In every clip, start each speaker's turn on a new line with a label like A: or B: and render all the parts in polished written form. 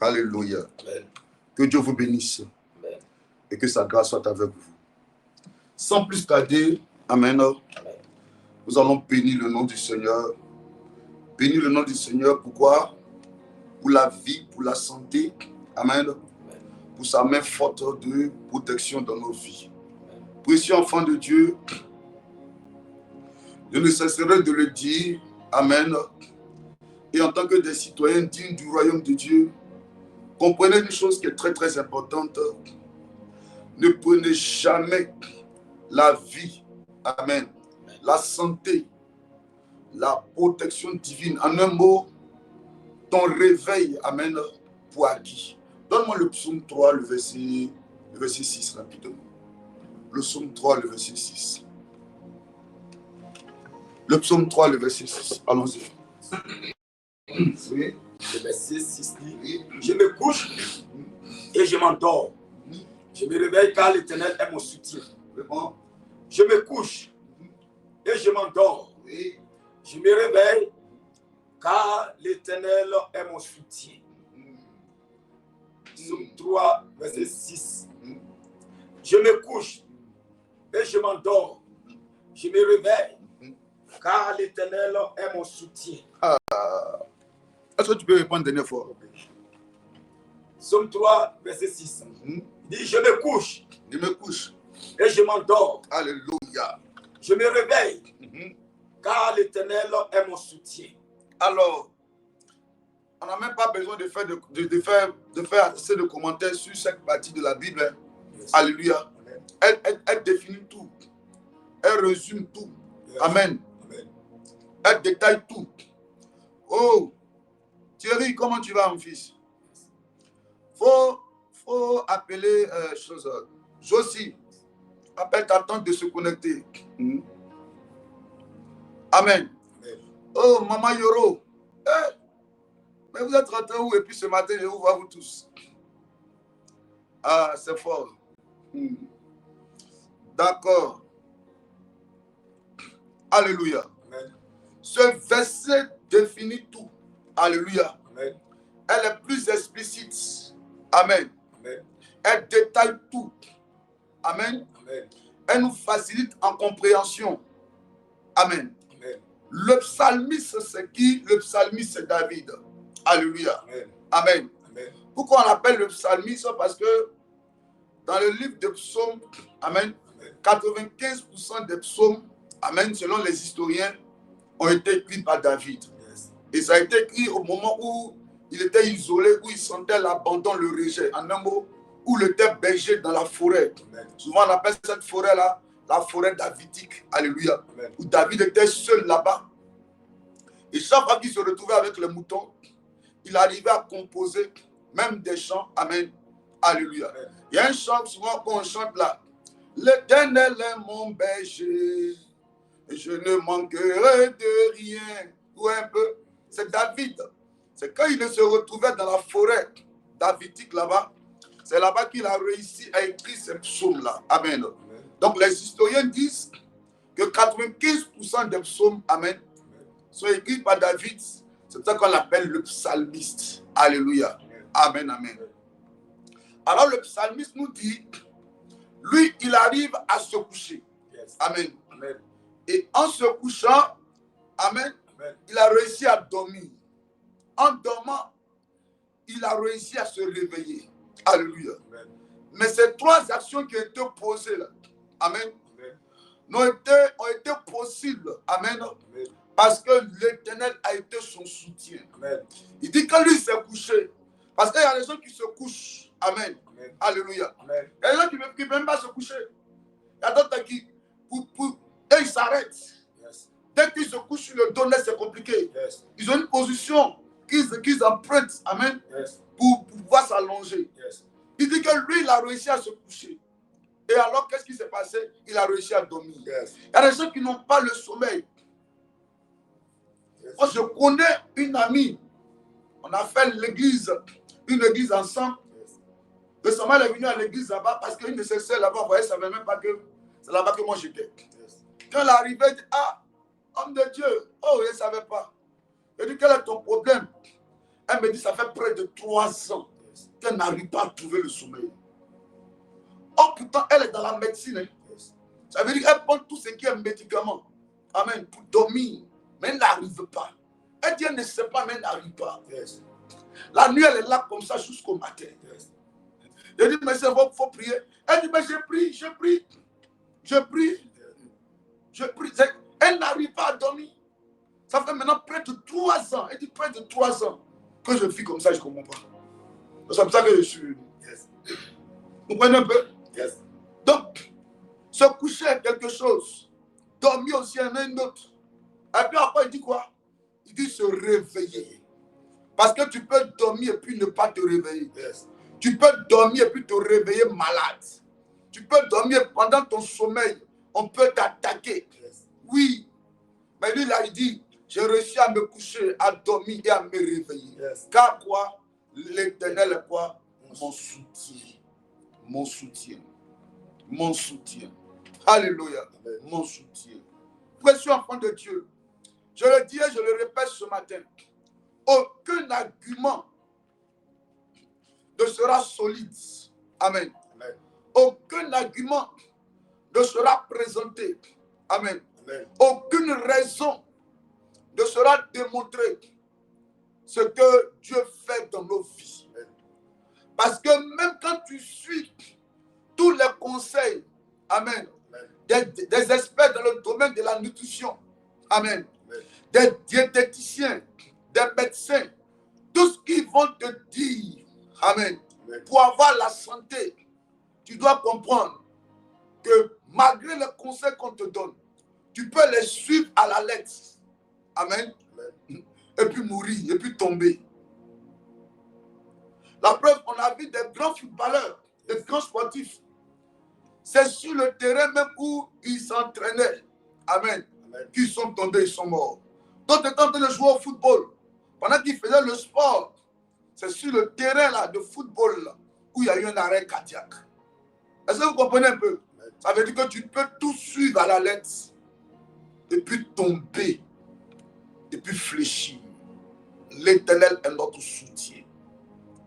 A: Alléluia.
B: Amen.
A: Que Dieu vous bénisse.
B: Amen.
A: Et que sa grâce soit avec vous. Sans plus tarder, Amen.
B: Amen.
A: Nous allons bénir le nom du Seigneur. Bénir le nom du Seigneur. Pourquoi? Pour la vie, pour la santé. Amen. Pour sa main forte de protection dans nos vies. Précieux enfant de Dieu, je ne cesserai de le dire. Amen. Et en tant que des citoyens dignes du royaume de Dieu, comprenez une chose qui est très très importante. Ne prenez jamais la vie, amen, la santé, la protection divine, en un mot, ton réveil, amen, pour acquis. Donne-moi le psaume 3, le verset 6 rapidement. Le psaume 3, le verset 6. Le psaume 3, le verset 6. Allons-y.
B: Oui. Le verset 6 dit, je me couche et je m'endors. Je me réveille car l'Éternel est mon soutien.
A: Vraiment?
B: Je me couche et je m'endors.
A: Oui.
B: Je me réveille car l'Éternel est mon soutien. Psaume 3, verset 6. Je me couche et je m'endors. Je me réveille car l'Éternel est mon soutien.
A: Est-ce que tu peux répondre dernière fois?
B: Psaume 3, verset 6. Il dit, je me couche.
A: Je me couche.
B: Et je m'endors.
A: Alléluia.
B: Je me réveille. Car l'Éternel est mon soutien.
A: Alors, on n'a même pas besoin de faire assez de commentaires sur cette partie de la Bible.
B: Yes.
A: Alléluia. Elle définit tout. Elle résume tout.
B: Yes.
A: Amen.
B: Amen.
A: Elle détaille tout. Oh, Thierry, comment tu vas, mon fils? Faut appeler Josie. Appelle ta tante de se connecter. Amen.
B: Amen.
A: Oh, Maman Yoro. Mais vous êtes rentrés où? Et puis ce matin, je vous vois vous tous. Ah, c'est fort. D'accord. Alléluia.
B: Amen.
A: Ce verset définit tout. Alléluia.
B: Amen.
A: Elle est plus explicite. Amen.
B: Amen.
A: Elle détaille tout. Amen.
B: Amen.
A: Elle nous facilite en compréhension. Amen.
B: Amen.
A: Le psalmiste, c'est qui? Le psalmiste, c'est David. Alléluia.
B: Amen.
A: Amen.
B: Amen.
A: Pourquoi on appelle le psalmiste? Parce que dans le livre des psaumes, amen, 95% des psaumes, amen, selon les historiens, ont été écrits par David.
B: Yes.
A: Et ça a été écrit au moment où il était isolé, où il sentait l'abandon, le rejet. En un mot, où il était berger dans la forêt.
B: Amen.
A: Souvent, on appelle cette forêt-là la forêt davidique. Alléluia.
B: Amen.
A: Où David était seul là-bas. Et chaque fois qu'il se retrouvait avec les moutons, il arrivait à composer même des chants. Amen. Alléluia.
B: Amen.
A: Il y a un chant souvent qu'on chante là. L'Éternel est mon berger, et je ne manquerai de rien. Ou un peu. C'est David. C'est quand il se retrouvait dans la forêt davidique là-bas, c'est là-bas qu'il a réussi à écrire ces psaumes-là. Amen.
B: Amen.
A: Donc les historiens disent que 95% des psaumes, amen, sont écrits par David. C'est pour ça qu'on l'appelle le psalmiste. Alléluia. Amen, amen. Alors le psalmiste nous dit, lui, il arrive à se coucher.
B: Yes.
A: Amen.
B: Amen.
A: Et en se couchant, amen,
B: Amen.
A: il a réussi à dormir. En dormant, il a réussi à se réveiller. Alléluia.
B: Amen.
A: Mais ces trois actions qui ont été posées là, amen,
B: Amen.
A: ont été possibles. Amen.
B: Amen.
A: Parce que l'Éternel a été son soutien.
B: Amen.
A: Il dit que lui s'est couché. Parce qu'il y a des gens qui se couchent. Amen.
B: Amen.
A: Alléluia.
B: Amen.
A: Il y a des gens qui ne peuvent même pas se coucher. Il y a d'autres qui, et ils s'arrêtent.
B: Yes.
A: Dès qu'ils se couchent sur le dos, c'est compliqué.
B: Yes.
A: Ils ont une position qu'ils empruntent. Amen.
B: Yes.
A: Pour pouvoir s'allonger.
B: Yes.
A: Il dit que lui, il a réussi à se coucher. Et alors, qu'est-ce qui s'est passé? Il a réussi à dormir.
B: Yes.
A: Il y a des gens qui n'ont pas le sommeil.
B: Yes.
A: Moi, je connais une amie. On a fait une église ensemble.
B: Yes.
A: Récemment, elle est venue à l'église là-bas parce qu'une de ses sœurs là-bas, vous voyez, elle ne savait même pas que c'est là-bas que moi j'étais.
B: Yes.
A: Quand elle est arrivée, elle dit, ah, homme de Dieu, oh, elle ne savait pas. Elle dit, quel est ton problème? Elle me dit, ça fait près de 3 ans qu'elle n'arrive pas à trouver le sommeil. Or, pourtant, elle est dans la médecine. Hein. Ça veut dire qu'elle prend tout ce qui est médicament. Amen. Pour dormir. Mais elle n'arrive pas. Elle dit, elle ne sait pas, mais elle n'arrive pas. La nuit, elle est là comme ça jusqu'au matin. Je dis, mais il faut prier. Elle dit, mais je prie. Elle n'arrive pas à dormir. Ça fait maintenant près de 3 ans. Elle dit, près de 3 ans que je vis comme ça, je ne comprends pas. C'est comme ça que je suis. Vous comprenez un peu? Donc, se coucher est quelque chose. Dormir aussi en un autre. Et puis après, il dit quoi? Il dit se réveiller. Parce que tu peux dormir et puis ne pas te réveiller. Tu peux dormir et puis te réveiller malade. Tu peux dormir pendant ton sommeil. On peut t'attaquer. Oui. Mais lui, là, il dit, j'ai réussi à me coucher, à dormir et à me réveiller. Car quoi? L'Éternel est quoi? Mon soutien. Mon soutien. Mon soutien. Alléluia. Mon soutien. Précieux enfant de Dieu. Je le dis et je le répète ce matin. Aucun argument ne sera solide. Amen. Amen. Aucun argument ne sera présenté. Amen. Amen. Aucune raison ne sera démontrée ce que Dieu fait dans nos vies. Amen. Parce que même quand tu suis tous les conseils, amen, des experts dans le domaine de la nutrition, amen, des diététiciens, des médecins, tout ce qu'ils vont te dire, amen, pour avoir la santé, tu dois comprendre que malgré les conseils qu'on te donne, tu peux les suivre à la lettre, amen, et puis mourir, et puis tomber. La preuve, on a vu des grands footballeurs, des grands sportifs. C'est sur le terrain même où ils s'entraînaient, amen, qu'ils sont tombés, ils sont morts. D'autres étaient en train de jouer au football. Pendant qu'ils faisaient le sport, c'est sur le terrain là, de football là, où il y a eu un arrêt cardiaque. Est-ce que vous comprenez un peu? Ça veut dire que tu peux tout suivre à la lettre, et puis tomber, et puis fléchir. L'Éternel est notre soutien.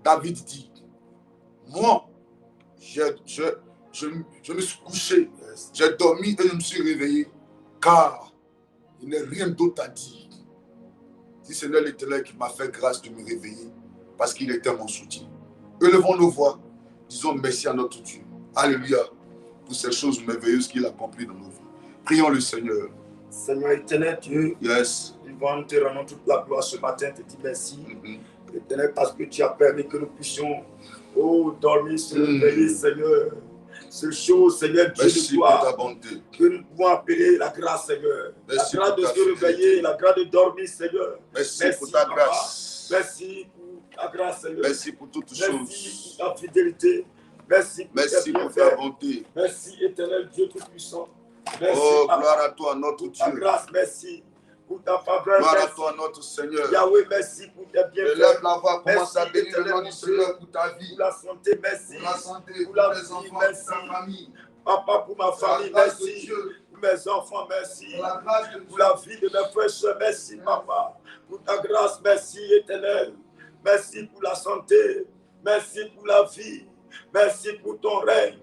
A: David dit, moi, je me suis couché, j'ai dormi et je me suis réveillé, car il n'y a rien d'autre à dire. Si ce n'est l'Éternel qui m'a fait grâce de me réveiller, parce qu'il était mon soutien. Élevons nos voix, disons merci à notre Dieu. Alléluia, pour ces choses merveilleuses qu'il a accomplies dans nos vies. Prions le Seigneur.
B: Seigneur éternel Dieu,
A: yes.
B: Nous te rendons toute la gloire ce matin, te dis merci. Éternel, parce que tu as permis que nous puissions dormir, se réveiller, Seigneur. Ces choses, Seigneur Dieu de toi, que nous pouvons appeler la grâce, Seigneur.
A: Merci
B: la grâce de se réveiller, la grâce de dormir, Seigneur.
A: Merci pour ta grâce.
B: Merci pour ta grâce, Seigneur.
A: Merci pour toutes choses.
B: Merci pour ta fidélité. Merci
A: pour ta bonté.
B: Merci, éternel Dieu Tout-Puissant. Merci,
A: oh, gloire à toi, notre Dieu.
B: Ta grâce, merci. Pour ta faveur,
A: gloire
B: merci.
A: à toi, notre Seigneur.
B: Yahweh, merci pour tes bienfaits.
A: Lève la voix, commence à bénir le nom du Seigneur pour ta vie.
B: Pour la santé, merci.
A: Pour la santé,
B: pour la
A: tes
B: vie,
A: enfants,
B: merci.
A: pour ta famille.
B: Papa, pour ma famille, merci. Pour mes enfants, merci. Pour la vie de mes frères et sœurs, merci, papa. Pour ta grâce, merci, éternel. Merci pour la santé. Merci pour la vie. Merci pour ton règne.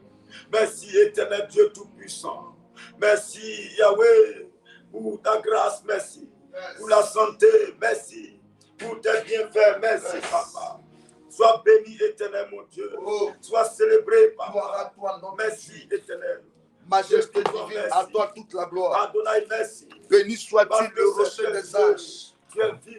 B: Merci, éternel Dieu Tout-Puissant. Merci, Yahweh, pour ta grâce, merci. Pour la santé, merci. Pour tes bienfaits, merci, papa. Sois béni, éternel, mon Dieu. Sois célébré, papa. Merci, éternel.
A: Majesté divine, à toi toute la gloire.
B: Adonai, merci.
A: Béni soit-il le rocher des âges,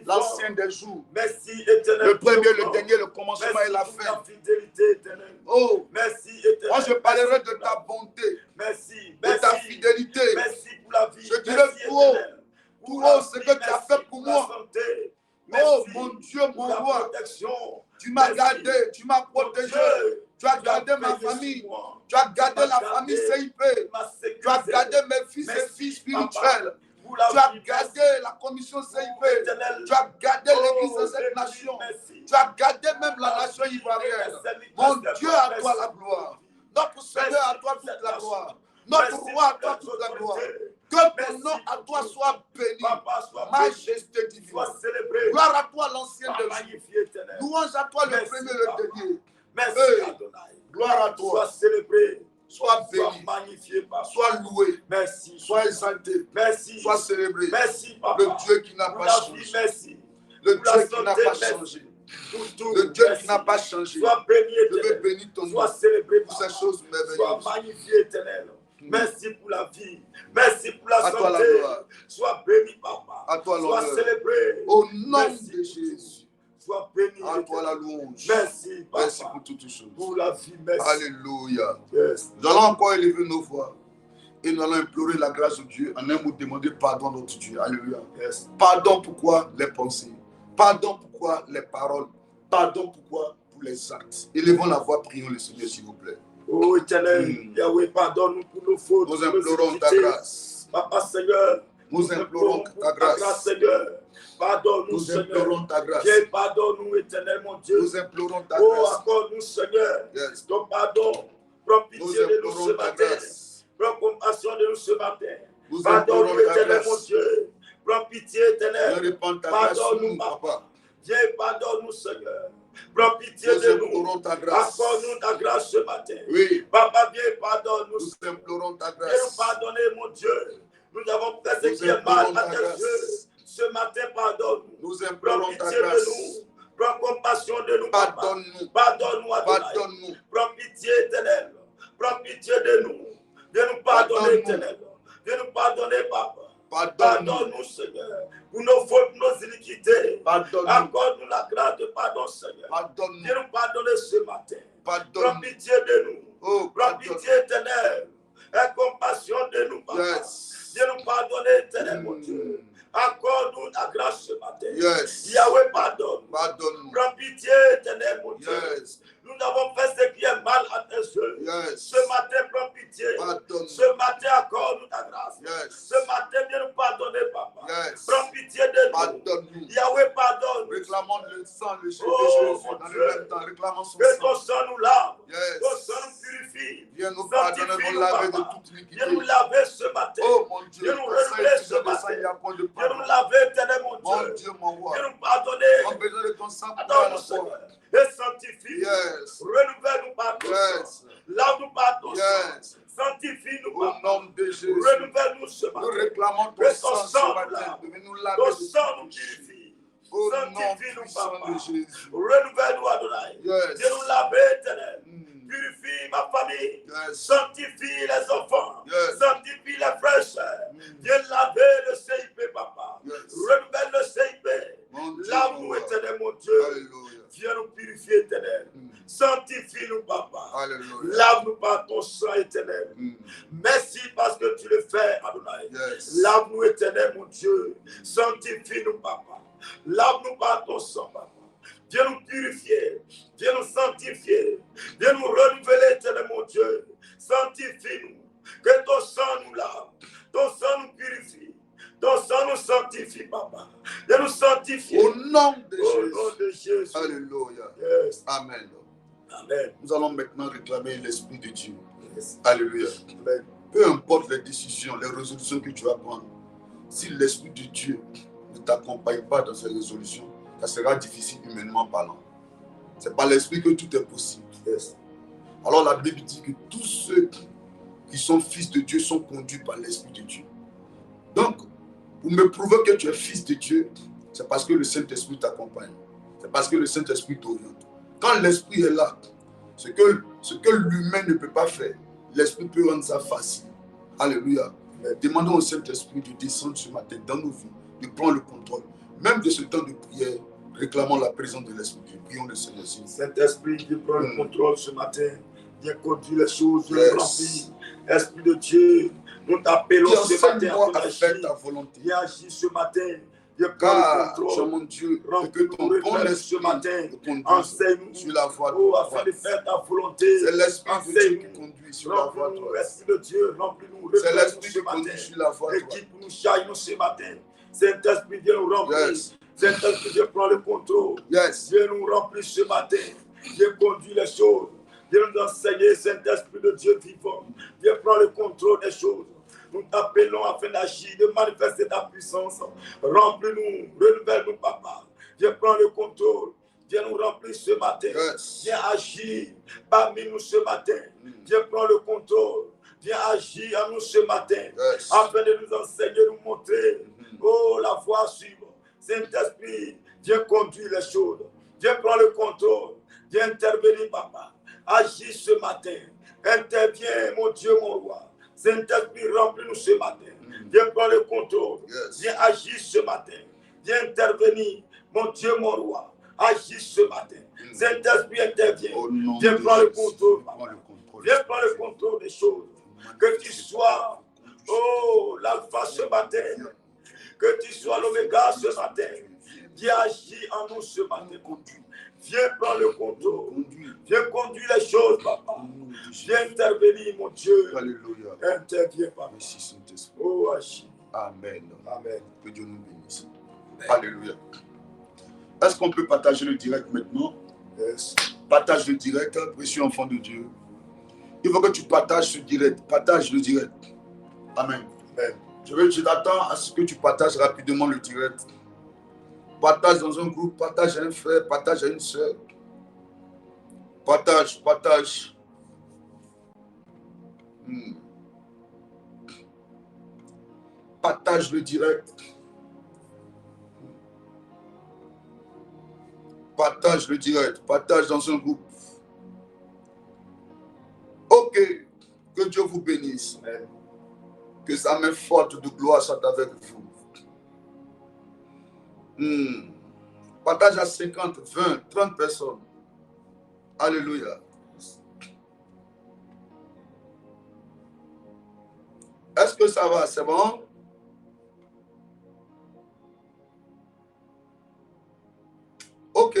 A: l'ancien des jours.
B: Merci, éternel.
A: Le premier, le dernier, le commencement et la fin.
B: Ta fidélité, éternel.
A: Oh,
B: merci, éternel.
A: Moi, je parlerai de ta bonté,
B: merci,
A: de ta fidélité.
B: Merci pour la vie.
A: Je dirai tout haut ce que tu as fait pour moi.
B: Santé.
A: Oh, mon Dieu, mon roi. Tu m'as gardé, tu m'as protégé. Tu as gardé ma famille. Tu as gardé la famille CIP. Tu as gardé mes fils et filles spirituels. Tu as gardé la commission CIP. Tu as gardé l'église de cette nation. Tu as gardé même la nation ivoirienne. Mon Dieu, à toi la gloire. Notre Seigneur, à toi toute la gloire. Notre roi, à toi toute la gloire. Que ton nom à toi soit béni. Majesté divine. Gloire à toi, l'ancien de jours.
B: éternel.
A: Louange à toi le
B: Merci,
A: premier et le
B: Papa.
A: dernier.
B: Merci,
A: Hey,
B: Adonai.
A: gloire à
B: Sois
A: toi.
B: célébré.
A: Sois
B: Sois
A: béni.
B: magnifié, Papa.
A: Sois loué.
B: Merci.
A: Sois exalté.
B: Merci.
A: Sois célébré.
B: Merci, Papa.
A: Le Dieu qui n'a
B: Pour
A: pas
B: la vie,
A: changé.
B: merci.
A: Le
B: Pour la
A: Dieu qui n'a
B: santé,
A: pas
B: merci.
A: changé.
B: Pour tout,
A: Le Dieu
B: merci.
A: qui n'a pas changé.
B: Sois béni,
A: Je veux
B: éternel.
A: bénir ton nom
B: Sois célébré,
A: pour
B: Papa.
A: ces choses
B: Sois
A: merveilleuses.
B: magnifié, éternel. Merci pour la vie. Merci pour la
A: À toi la
B: santé.
A: gloire.
B: Sois béni, Papa.
A: À toi
B: Sois
A: l'honneur.
B: célébré.
A: Au nom
B: Merci
A: de
B: pour
A: Jésus.
B: tout. Sois béni.
A: À toi la
B: éternel.
A: louange.
B: Merci, Papa.
A: Merci pour toutes choses.
B: Pour la vie, merci.
A: Alléluia.
B: Yes.
A: Nous allons encore élever nos voix et nous allons implorer la grâce de Dieu. En un mot, demander pardon à notre Dieu. Alléluia.
B: Yes.
A: Pardon pourquoi les pensées. Pardon pourquoi les paroles. Pardon pourquoi pour les actes. Élevons la voix, prions le Seigneur, s'il vous plaît.
B: Oh éternel, Yahweh, pardonne-nous pour nos fautes.
A: Nous
B: pour nos
A: implorons ta
B: iniquités.
A: grâce.
B: Papa Seigneur,
A: Nous implorons
B: pour
A: ta grâce.
B: Seigneur. Pardonne-nous,
A: Nous
B: Seigneur.
A: implorons ta grâce.
B: Viens, pardonne-nous, éternel, mon Dieu.
A: Nous implorons ta
B: Oh,
A: grâce.
B: accorde-nous, Seigneur,
A: Yes.
B: ton pardon. Prends
A: Nous
B: pitié de nous ce
A: implorons ta
B: matin.
A: grâce.
B: Prends compassion de nous ce matin.
A: Nous
B: Pardonne-nous,
A: implorons ta
B: éternel, mon
A: grâce.
B: Dieu. Prends pitié,
A: Viens
B: éternel.
A: répandre ta grâce sur
B: Pardonne-nous,
A: nous, papa.
B: Viens, pardonne-nous, Seigneur. Prends pitié
A: Nous
B: de nous.
A: implorons ta grâce.
B: Accorde-nous ta grâce ce matin.
A: Oui.
B: Papa, viens, pardonne-nous.
A: Nous implorons ta
B: Viens nous
A: grâce.
B: pardonner, mon Dieu. Nous avons fait ce
A: Nous
B: qui est mal
A: implorons
B: à
A: ta
B: tes
A: grâce.
B: yeux. Ce matin, pardonne-nous.
A: Nous
B: Prends
A: implorons ta
B: pitié de
A: grâce.
B: nous. Prends compassion de nous, papa.
A: Pardonne-nous.
B: Pardonne-nous, Adonai.
A: Pardonne-nous.
B: Prends pitié, éternel. Prends pitié de nous. Viens nous pardonner,
A: Pardonne-nous.
B: éternel. Viens nous pardonner, papa.
A: Pardonne-nous.
B: Pardonne-nous, Seigneur, pour nos fautes, nos iniquités.
A: Pardonne-nous.
B: Accorde-nous la grâce de pardon, Seigneur.
A: Pardonne-nous.
B: Viens nous pardonner ce matin. Prends
A: Pardonne-nous.
B: pitié de nous.
A: Oh,
B: Prends
A: pardonne-nous.
B: pitié, éternel. Aie compassion de nous, papa.
A: Yes.
B: Viens nous pardonner, éternel, mon Dieu. Accorde-nous ta grâce ce matin.
A: Yes.
B: Yahweh, pardonne.
A: Pardonne-nous.
B: Prends pitié, éternel, mon Dieu.
A: Yes.
B: Nous avons fait ce qui est mal à tes yeux.
A: Yes.
B: Ce matin, prends pitié.
A: Pardonne-nous.
B: Ce matin, accorde-nous ta grâce.
A: Yes.
B: Ce matin, viens nous pardonner, papa.
A: Yes.
B: Prends pitié de nous.
A: Pardonne-nous.
B: Yahweh, pardonne.
A: Réclamons le sang, le sang
B: Oh,
A: de Jésus
B: mon
A: dans
B: Dieu.
A: le même temps. Réclamons son
B: Que ton
A: sang.
B: sang nous lave.
A: Yes.
B: Ton sang nous purifie.
A: Viens nous pardonner,
B: Sanctifie-nous,
A: nous laver de
B: papa.
A: toute iniquité.
B: Viens nous laver ce matin.
A: Oh mon Dieu,
B: Viens nous
A: ton sang
B: renouveler
A: est
B: ce
A: suffisant de
B: matin.
A: sang, il y a point de
B: Viens
A: pardon.
B: nous laver, éternel, mon
A: Mon
B: Dieu.
A: Dieu, mon roi,
B: Viens nous pardonner.
A: on a besoin de ton sang pour aller à
B: Attends,
A: la
B: nous,
A: croix.
B: Seigneur. Et sanctifie.
A: Yes.
B: Renouvelle-nous par ton
A: Yes.
B: sang. Lave-nous par ton sang.
A: Yes.
B: Sanctifie-nous,
A: Au
B: papa.
A: nom de Jésus,
B: Renouvelle-nous ce
A: nous
B: matin.
A: réclamons
B: Que
A: ton
B: ton
A: sang ce
B: sang
A: matin.
B: là.
A: De nous laver
B: Ton
A: de
B: sang nous
A: toute
B: purifie.
A: Au nom
B: Sanctifie-nous,
A: puissant
B: papa.
A: de Jésus.
B: Renouvelle-nous, Adonai.
A: Yes.
B: Viens nous laver, éternel. Purifie ma famille.
A: Yes.
B: Sanctifie les enfants.
A: Yes.
B: Sanctifie les frères et sœurs. Viens laver le CIP, papa.
A: Yes.
B: Renouvelle le CIP.
A: Mon Dieu, mon
B: Lave-nous,
A: roi.
B: éternel, mon Dieu.
A: Alléluia.
B: Viens nous purifier, éternel. Sanctifie-nous, papa.
A: Alléluia.
B: Lave-nous par ton sang, éternel. Merci parce que tu le fais, Adonai.
A: Yes.
B: Lave-nous, éternel, mon Dieu. Sanctifie-nous, papa. Lave-nous par ton sang, papa. Viens nous purifier. Viens nous sanctifier. Viens nous renouveler, éternel, mon Dieu. Sanctifie-nous. Que ton sang nous lave. Ton sang nous purifie. Ton sang nous sanctifie, papa. Viens nous sanctifier.
A: Au nom de
B: Au
A: Jésus.
B: nom de Jésus.
A: Alléluia.
B: Yes.
A: Amen.
B: Amen.
A: Nous allons maintenant réclamer l'Esprit de Dieu.
B: Yes.
A: Alléluia.
B: Amen.
A: Peu importe les décisions, les résolutions que tu vas prendre, si l'Esprit de Dieu ne t'accompagne pas dans ces résolutions, ça sera difficile humainement parlant. C'est par l'Esprit que tout est possible.
B: Yes.
A: Alors la Bible dit que tous ceux qui sont fils de Dieu sont conduits par l'Esprit de Dieu. Donc, pour me prouver que tu es fils de Dieu, c'est parce que le Saint-Esprit t'accompagne. C'est parce que le Saint-Esprit t'oriente. Quand l'Esprit est là, ce que l'humain ne peut pas faire, l'Esprit peut rendre ça facile. Alléluia. Demandons au Saint-Esprit de descendre ce matin dans nos vies, de prendre le contrôle. Même de ce temps de prière, réclamons la présence de l'Esprit. Prions le Seigneur.
B: Saint-Esprit qui prend le contrôle ce matin, viens conduire les choses, viens
A: Yes.
B: remplir. Esprit de Dieu, nous t'appelons ce matin
A: Enseigne-moi
B: à
A: à faire ta volonté.
B: Viens agir ce matin, viens prendre
A: Car,
B: le
A: tu es
B: contrôle.
A: mon Dieu, et que
B: Remplis-nous,
A: ton bon
B: révèle
A: esprit
B: ce matin.
A: te conduise
B: Enseigne-nous,
A: sur la voie
B: oh,
A: droite.
B: afin de faire ta volonté.
A: C'est l'Esprit de Dieu qui
B: Enseigne-nous.
A: conduit sur la voie
B: Remplis-nous,
A: droite.
B: Esprit de Dieu, remplis-nous,
A: C'est
B: révèle-nous
A: l'Esprit
B: ce
A: qui
B: matin.
A: conduit sur la voie droite.
B: Équipe-nous, chaille-nous ce matin. Saint-Esprit, viens nous remplir.
A: Yes.
B: Saint-Esprit, viens prendre le contrôle.
A: Yes.
B: Viens nous remplir ce matin. Viens conduire les choses. Viens nous enseigner, Saint-Esprit de Dieu vivant. Viens prendre le contrôle des choses. Nous t'appelons afin d'agir, de manifester ta puissance. Remplis-nous, renouvelle-nous, papa. Viens prendre le contrôle. Viens nous remplir ce matin.
A: Yes.
B: Viens agir parmi nous ce matin. Viens prendre le contrôle. Viens agir en nous ce matin.
A: Yes.
B: Afin de nous enseigner, nous montrer. Oh, la voie à suivre. Saint-Esprit, viens conduire les choses. Viens prendre le contrôle. Viens intervenir, papa. Agis ce matin. Interviens, mon Dieu, mon roi. Saint-Esprit, remplis-nous ce matin. Viens prendre le contrôle.
A: Yes.
B: Viens agir ce matin. Viens intervenir, mon Dieu, mon roi. Agis ce matin. Saint-Esprit, intervient. Viens prendre le contrôle, papa. Viens prendre le contrôle des choses. Que tu sois, oh, l'alpha ce matin. Que tu sois l'oméga ce matin. Viens agir en nous ce matin. Viens prendre le contrôle. Viens conduire les choses, papa. Viens intervenir, mon Dieu.
A: Alléluia.
B: Interviens, papa.
A: Merci, Saint-Esprit.
B: Oh, agis.
A: Amen.
B: Amen.
A: Que Dieu nous bénisse. Alléluia. Est-ce qu'on peut partager le direct maintenant?
B: Yes.
A: Partage le direct, précieux enfant de Dieu. Il faut que tu partages ce direct. Partage le direct. Amen.
B: Amen.
A: Je t'attends à ce que tu partages rapidement le direct. Partage dans un groupe, partage à un frère, partage à une soeur. Partage. Partage le direct. Partage le direct. Partage dans un groupe. Ok. Que Dieu vous bénisse.
B: Amen.
A: Que sa main forte de gloire soit avec vous. Partage à 50, 20, 30 personnes. Alléluia. Est-ce que ça va? C'est bon? Ok.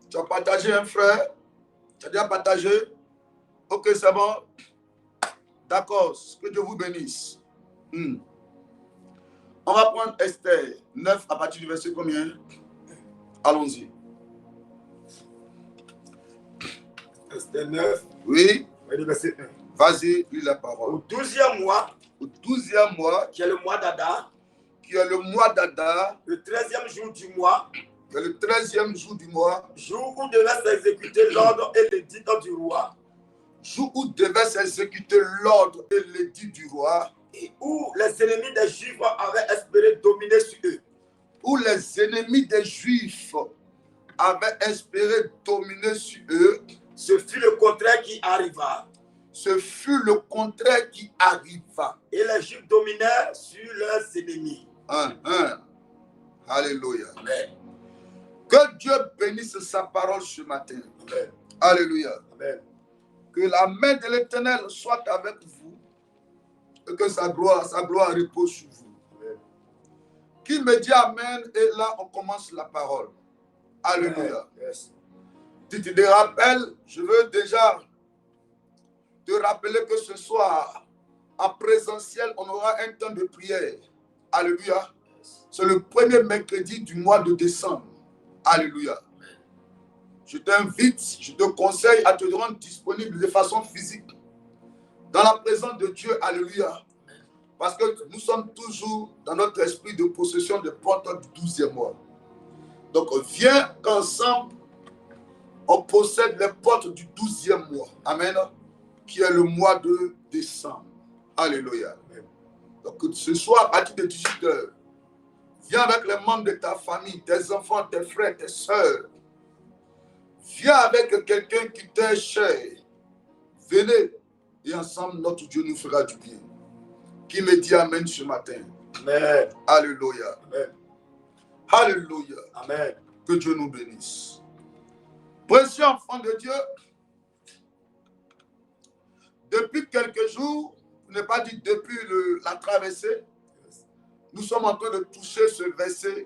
A: Tu as partagé un frère? Tu as déjà partagé? Ok, c'est bon. D'accord. Que Dieu vous bénisse. On va prendre Esther 9 à partir du verset combien? Allons-y.
B: Esther 9.
A: Oui.
B: Verset 1.
A: Vas-y, lis la parole.
B: Au 12e mois,
A: Au 12e mois,
B: qui est le mois d'Adar,
A: qui est le mois d'Adar,
B: le 13e jour du mois,
A: qui est le 13e jour du mois,
B: jour où devait s'exécuter l'ordre et l'édit du roi,
A: jour où devait s'exécuter l'ordre et l'édit du roi,
B: et où les ennemis des Juifs avaient espéré dominer sur eux.
A: Où les ennemis des Juifs avaient espéré dominer sur eux,
B: ce fut le contraire qui arriva.
A: Ce fut le contraire qui arriva.
B: Et les Juifs dominèrent sur leurs ennemis.
A: Alléluia.
B: Amen.
A: Que Dieu bénisse sa parole ce matin.
B: Amen.
A: Alléluia.
B: Amen.
A: Que la main de l'Éternel soit avec vous et que sa gloire repose sur vous.
B: Amen.
A: Qui me dit Amen, et là on commence la parole. Alléluia.
B: Yes.
A: Tu te rappelles, je veux déjà te rappeler que ce soir, en présentiel, on aura un temps de prière. Alléluia. C'est le premier mercredi du mois de décembre. Alléluia. Je t'invite, je te conseille à te rendre disponible de façon physique dans la présence de Dieu. Alléluia. Parce que nous sommes toujours dans notre esprit de possession des portes du 12e mois. Donc viens qu'ensemble, on possède les portes du 12e mois. Amen. Qui est le mois de décembre. Alléluia. Donc ce soir, à partir de 18h, viens avec les membres de ta famille, tes enfants, tes frères, tes soeurs. Viens avec quelqu'un qui t'est cher. Venez et ensemble, notre Dieu nous fera du bien. Qui me dit Amen ce matin?
B: Amen.
A: Alléluia.
B: Amen.
A: Alléluia.
B: Amen.
A: Que Dieu nous bénisse. Précieux enfant de Dieu, depuis quelques jours, je n'ai pas dit depuis la traversée, nous sommes en train de toucher ce verset.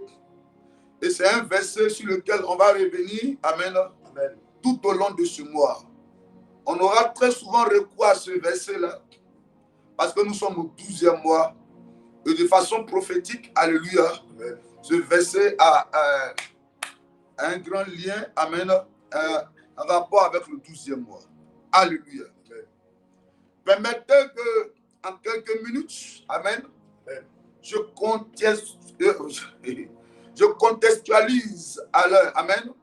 A: Et c'est un verset sur lequel on va revenir, amen,
B: Amen.
A: Tout au long de ce mois. On aura très souvent recours à ce verset-là, parce que nous sommes au 12e mois. Et de façon prophétique, alléluia,
B: Amen.
A: ce verset a un grand lien, amen, un rapport avec le 12e mois. Alléluia.
B: Amen.
A: Permettez que, en quelques minutes, amen, je contextualise à l'heure. Amen.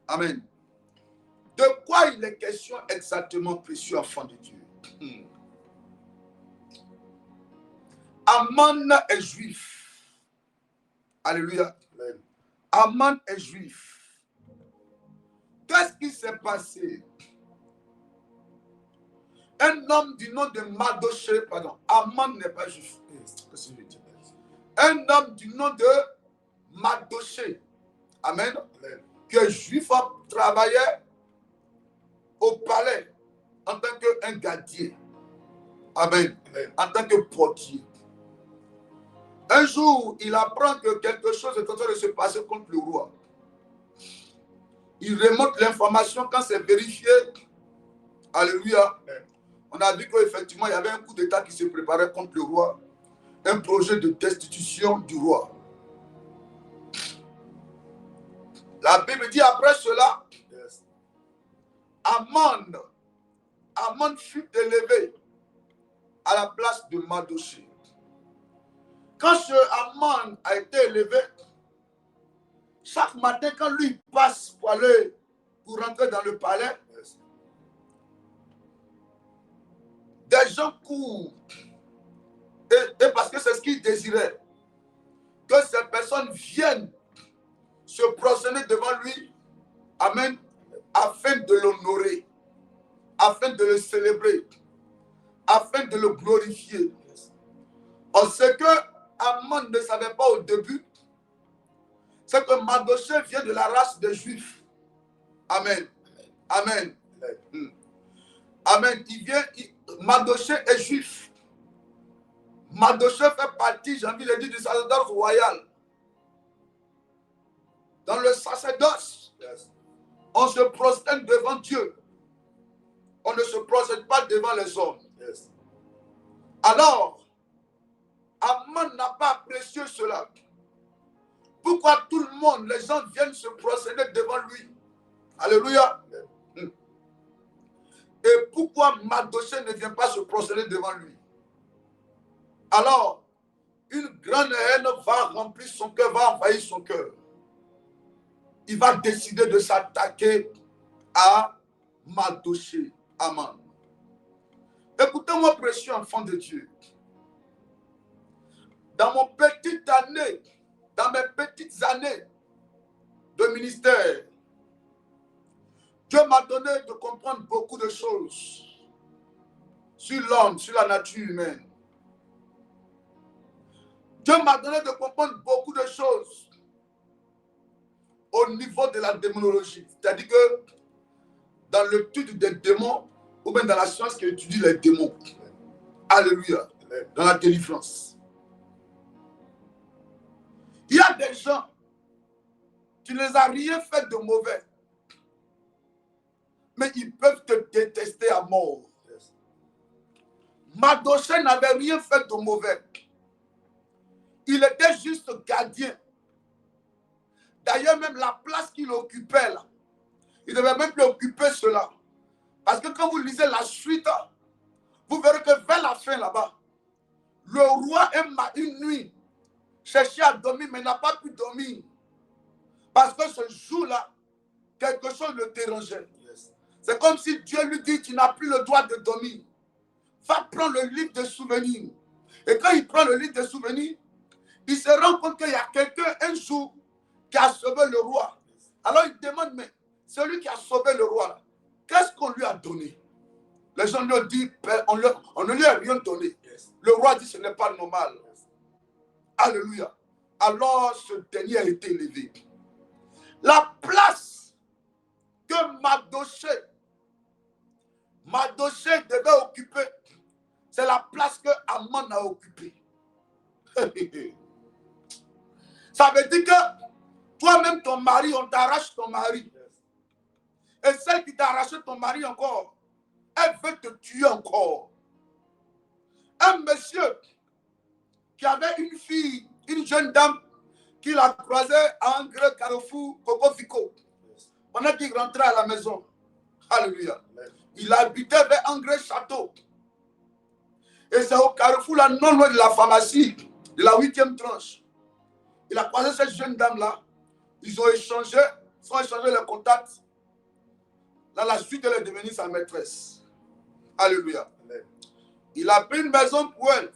A: Amen. De quoi il est question exactement, précieux enfant de Dieu? Aman est juif. Alléluia. Aman est juif. Qu'est-ce qui s'est passé? Un homme du nom de Mardochée, pardon, Aman n'est pas juif. Un homme du nom de Mardochée, amen, qui est juif, travaillait au palais en tant qu'un gardien, amen, en tant que portier. Un jour, il apprend que quelque chose est en train de se passer contre le roi. Il remonte l'information quand c'est vérifié. Alléluia. On a vu qu'effectivement, il y avait un coup d'État qui se préparait contre le roi. Un projet de destitution du roi. La Bible dit après cela, Aman fut élevé à la place de Mardochée. Quand ce Aman a été élevé, chaque matin, quand lui passe pour rentrer dans le palais, des gens courent. Et parce que c'est ce qu'il désirait, que ces personnes viennent se prosterner devant lui, amen, afin de l'honorer, afin de le célébrer, afin de le glorifier. Ce que Aman ne savait pas au début, c'est que Mardochée vient de la race des Juifs. Amen. Amen. Amen. Mardochée est juif. Mardochée fait partie, j'ai envie de dire, du sacerdoce royal. Dans le sacerdoce, on se prosterne devant Dieu. On ne se prosterne pas devant les hommes. Alors, Aman n'a pas apprécié cela. Pourquoi tout le monde, les gens viennent se prosterner devant lui? Alléluia. Et pourquoi Mardochée ne vient pas se prosterner devant lui? Alors, une grande haine va remplir son cœur, va envahir son cœur. Il va décider de s'attaquer à Mardochée, Aman. Écoutez-moi, précieux enfant de Dieu. Dans mes petites années de ministère, Dieu m'a donné de comprendre beaucoup de choses sur l'homme, sur la nature humaine. Dieu m'a donné de comprendre beaucoup de choses au niveau de la démonologie. C'est-à-dire que dans l'étude des démons, ou bien dans la science qui étudie les démons. Alléluia. Dans la délivrance. Il y a des gens, tu ne les as rien fait de mauvais, mais ils peuvent te détester à mort. Mardochée n'avait rien fait de mauvais. Il était juste gardien. D'ailleurs, même la place qu'il occupait là, il ne devait même plus occuper cela. Parce que quand vous lisez la suite, vous verrez que vers la fin là-bas, le roi une nuit cherchait à dormir, mais n'a pas pu dormir. Parce que ce jour-là, quelque chose le dérangeait. C'est comme si Dieu lui dit, tu n'as plus le droit de dormir. Va prendre le livre de souvenirs. Et quand il prend le livre de souvenirs, il se rend compte qu'il y a quelqu'un un jour qui a sauvé le roi. Alors il demande, mais celui qui a sauvé le roi, là, qu'est-ce qu'on lui a donné? Les gens lui ont dit, on ne lui a rien donné. Le roi dit, ce n'est pas normal. Alléluia. Alors ce dernier a été élevé. La place que Mardochée devait occuper, c'est la place que Aman a occupée. Ça veut dire que toi-même, ton mari, on t'arrache ton mari. Et celle qui t'a arraché ton mari encore, elle veut te tuer encore. Un monsieur qui avait une fille, une jeune dame, qu'il a croisée à Angre, Carrefour, Coco Fico, pendant qu'il rentrait à la maison. Alléluia. Il habitait vers Angre Château. Et c'est au carrefour, là, non loin de la pharmacie, de la 8e tranche. Il a croisé cette jeune dame-là. Ils ont échangé les contacts. Dans la suite, elle est devenue sa maîtresse. Alléluia. Amen. Il a pris une maison pour elle.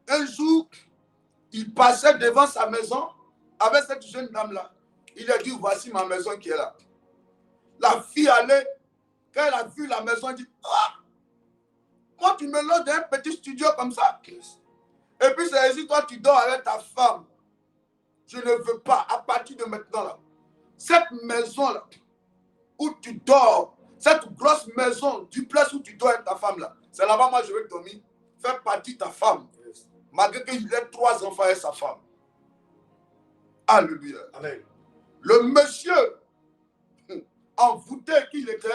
A: Un jour, il passait devant sa maison avec cette jeune dame-là. Il a dit, voici ma maison qui est là. La fille allait, quand elle a vu la maison, elle dit, ah, moi tu me loges dans un petit studio comme ça. Et puis c'est ici, toi tu dors avec ta femme. Je ne veux pas, à partir de maintenant là, cette maison-là, où tu dors, cette grosse maison, du place où tu dors avec ta femme là, c'est là-bas, moi je vais dormir, faire partie de ta femme. Malgré qu'il ait 3 enfants et sa femme. Alléluia. Amen. Le monsieur, envoûté qu'il était,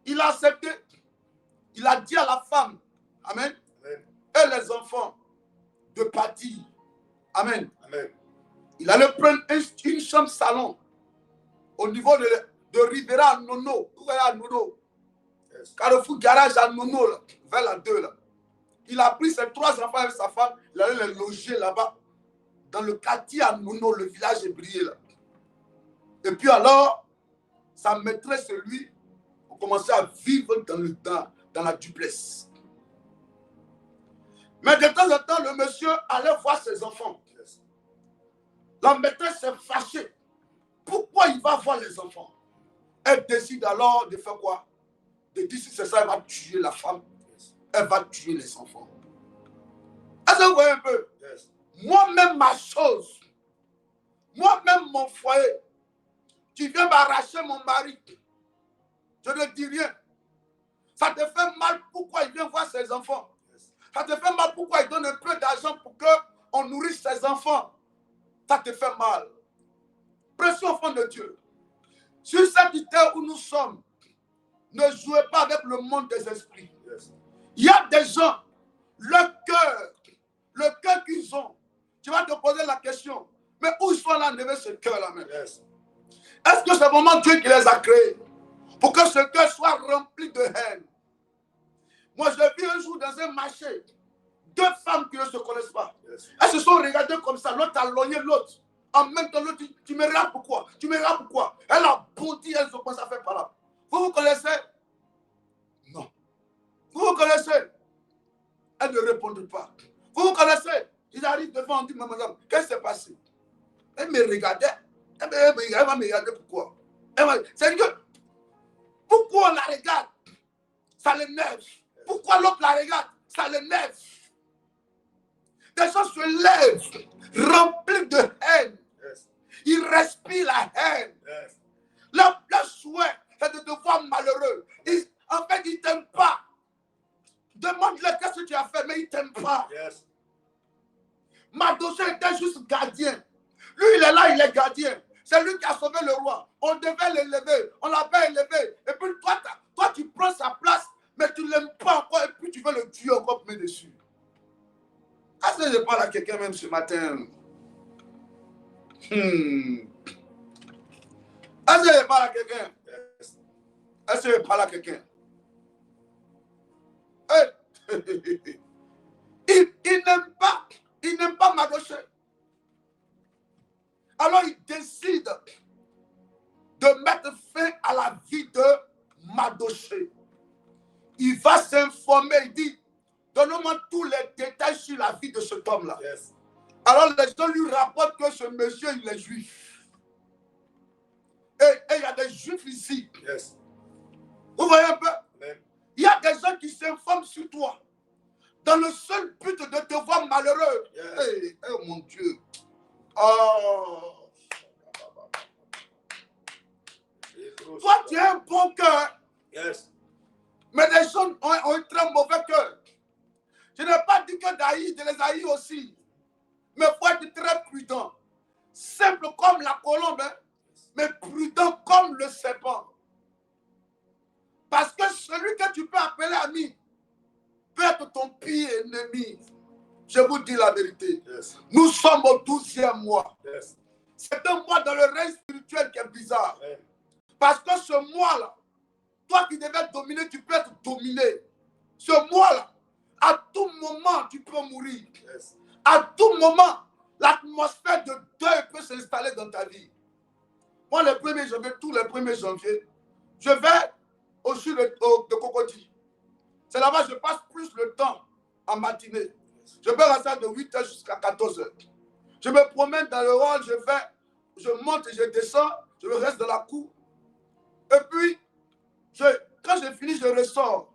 A: il a accepté. Il a dit à la femme, amen, amen, et les enfants de partir. Amen. Amen. Il allait prendre une chambre salon au niveau de Rivera à Nono. Vous voyez à Nono. Yes. Carrefour garage à Nono, là, vers la 2 là. Il a pris ses 3 enfants avec sa femme, il allait les loger là-bas, dans le quartier à Nono, le village hébreu là. Et puis alors, sa maîtresse et lui ont commencé à vivre dans la duplex. Mais de temps en temps, le monsieur allait voir ses enfants. La maîtresse s'est fâchée. Pourquoi il va voir les enfants? Elle décide alors de faire quoi? De dire si c'est ça, elle va tuer la femme. Elle va tuer les enfants. Est-ce que vous voyez un peu? Yes. Moi-même, ma chose, moi-même, mon foyer, tu viens m'arracher mon mari. Je ne dis rien. Ça te fait mal pourquoi il vient voir ses enfants. Yes. Ça te fait mal pourquoi il donne un peu d'argent pour qu'on nourrisse ses enfants. Ça te fait mal. Précieux enfant de Dieu, sur cette terre où nous sommes, ne jouez pas avec le monde des esprits. Yes. Il y a des gens, le cœur qu'ils ont, tu vas te poser la question, mais où ils sont là, enlever ce cœur-là même? Yes. Est-ce que c'est vraiment Dieu qui les a créés pour que ce cœur soit rempli de haine? Moi, je l'ai vu un jour dans un marché, 2 femmes qui ne se connaissent pas. Yes. Elles se sont regardées comme ça, l'autre a logné l'autre. En même temps, l'autre dit, tu me regardes pourquoi? Tu me regardes pourquoi? Elle a bondi, elles ont commencé à faire par là. Vous connaissez? Non. Vous connaissez? Elles ne répondent pas. Vous connaissez? Ils arrivent devant, on dit, madame, qu'est-ce qui s'est passé? Elle me regardait. Elle va me regarder pourquoi? C'est que, pourquoi on la regarde? Ça l'énerve. Pourquoi l'autre la regarde? Ça l'énerve. Des gens se lèvent, remplis de haine. Yes. Ils respirent la haine. Yes. Leur souhait, c'est de te voir malheureux. En fait, ils ne t'aiment pas. Demande-leur qu'est-ce que tu as fait, mais ils ne t'aiment pas. Yes. Mardochée était juste gardien. Lui, il est là, il est gardien. C'est lui qui a sauvé le roi. On devait l'élever. On l'avait élevé. Et puis toi, tu prends sa place, mais tu ne l'aimes pas encore. Et puis tu veux le tuer encore plus dessus. Est-ce que je parle à quelqu'un même ce matin? Est-ce que je parle à quelqu'un? Est-ce que je parle à quelqu'un? Il n'aime pas Mardochée. Alors il décide de mettre fin à la vie de Mardochée. Il va s'informer, il dit, donne-moi tous les détails sur la vie de cet homme-là. Yes. Alors les gens lui rapportent que ce monsieur, il est juif. Et il y a des juifs ici. Yes. Vous voyez un peu? Amen. Il y a des gens qui s'informent sur toi dans le seul but de te voir malheureux. Yes. Hey, mon Dieu. Oh. Toi, tu as un bon cœur. Yes. Mais les gens ont un très mauvais cœur. Je n'ai pas dit que d'haïr, de les haïr aussi. Mais il faut être très prudent. Simple comme la colombe, hein, mais prudent comme le serpent. Parce que celui que tu peux appeler ami peut être ton pire ennemi. Je vous dis la vérité. Yes. Nous sommes au 12e mois. Yes. C'est un mois dans le règne spirituel qui est bizarre. Yes. Parce que ce mois-là, toi qui devais dominer, tu peux être dominé. Ce mois-là, à tout moment, tu peux mourir.
B: Yes.
A: À tout moment, l'atmosphère de deuil peut s'installer dans ta vie. Moi, le 1er janvier, tous les 1er janvier, je vais au sud de Cocody. C'est là-bas que je passe plus le temps en matinée. Je peux rester de 8h jusqu'à 14h. Je me promène dans le hall, je monte et je descends, je reste dans la cour. Et puis, quand je finis, je ressors.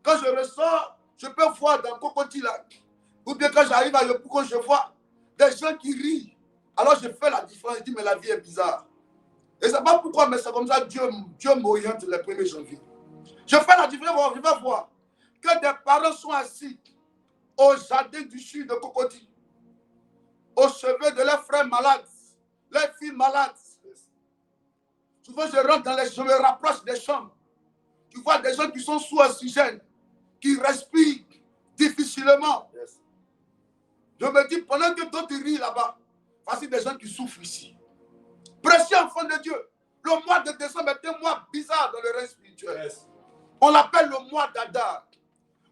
A: Quand je ressors, je peux voir dans Cocody là. Ou bien quand j'arrive à Yopougon, je vois des gens qui rient. Alors je fais la différence, je dis, mais la vie est bizarre. Et c'est pas pourquoi, mais c'est comme ça, Dieu m'oriente le 1er janvier. Je fais la différence, je vais voir que des parents sont assis au jardin du sud de Cocody, au chevet de leurs frères malades, leurs filles malades. Souvent, je rentre je me rapproche des chambres. Tu vois des gens qui sont sous oxygène, qui respirent difficilement. Yes. Je me dis, pendant que d'autres rient là-bas, voici des gens qui souffrent ici. Précieux enfant de Dieu, le mois de décembre est un mois bizarre dans le règne spirituel. Yes. On l'appelle le mois d'Adar.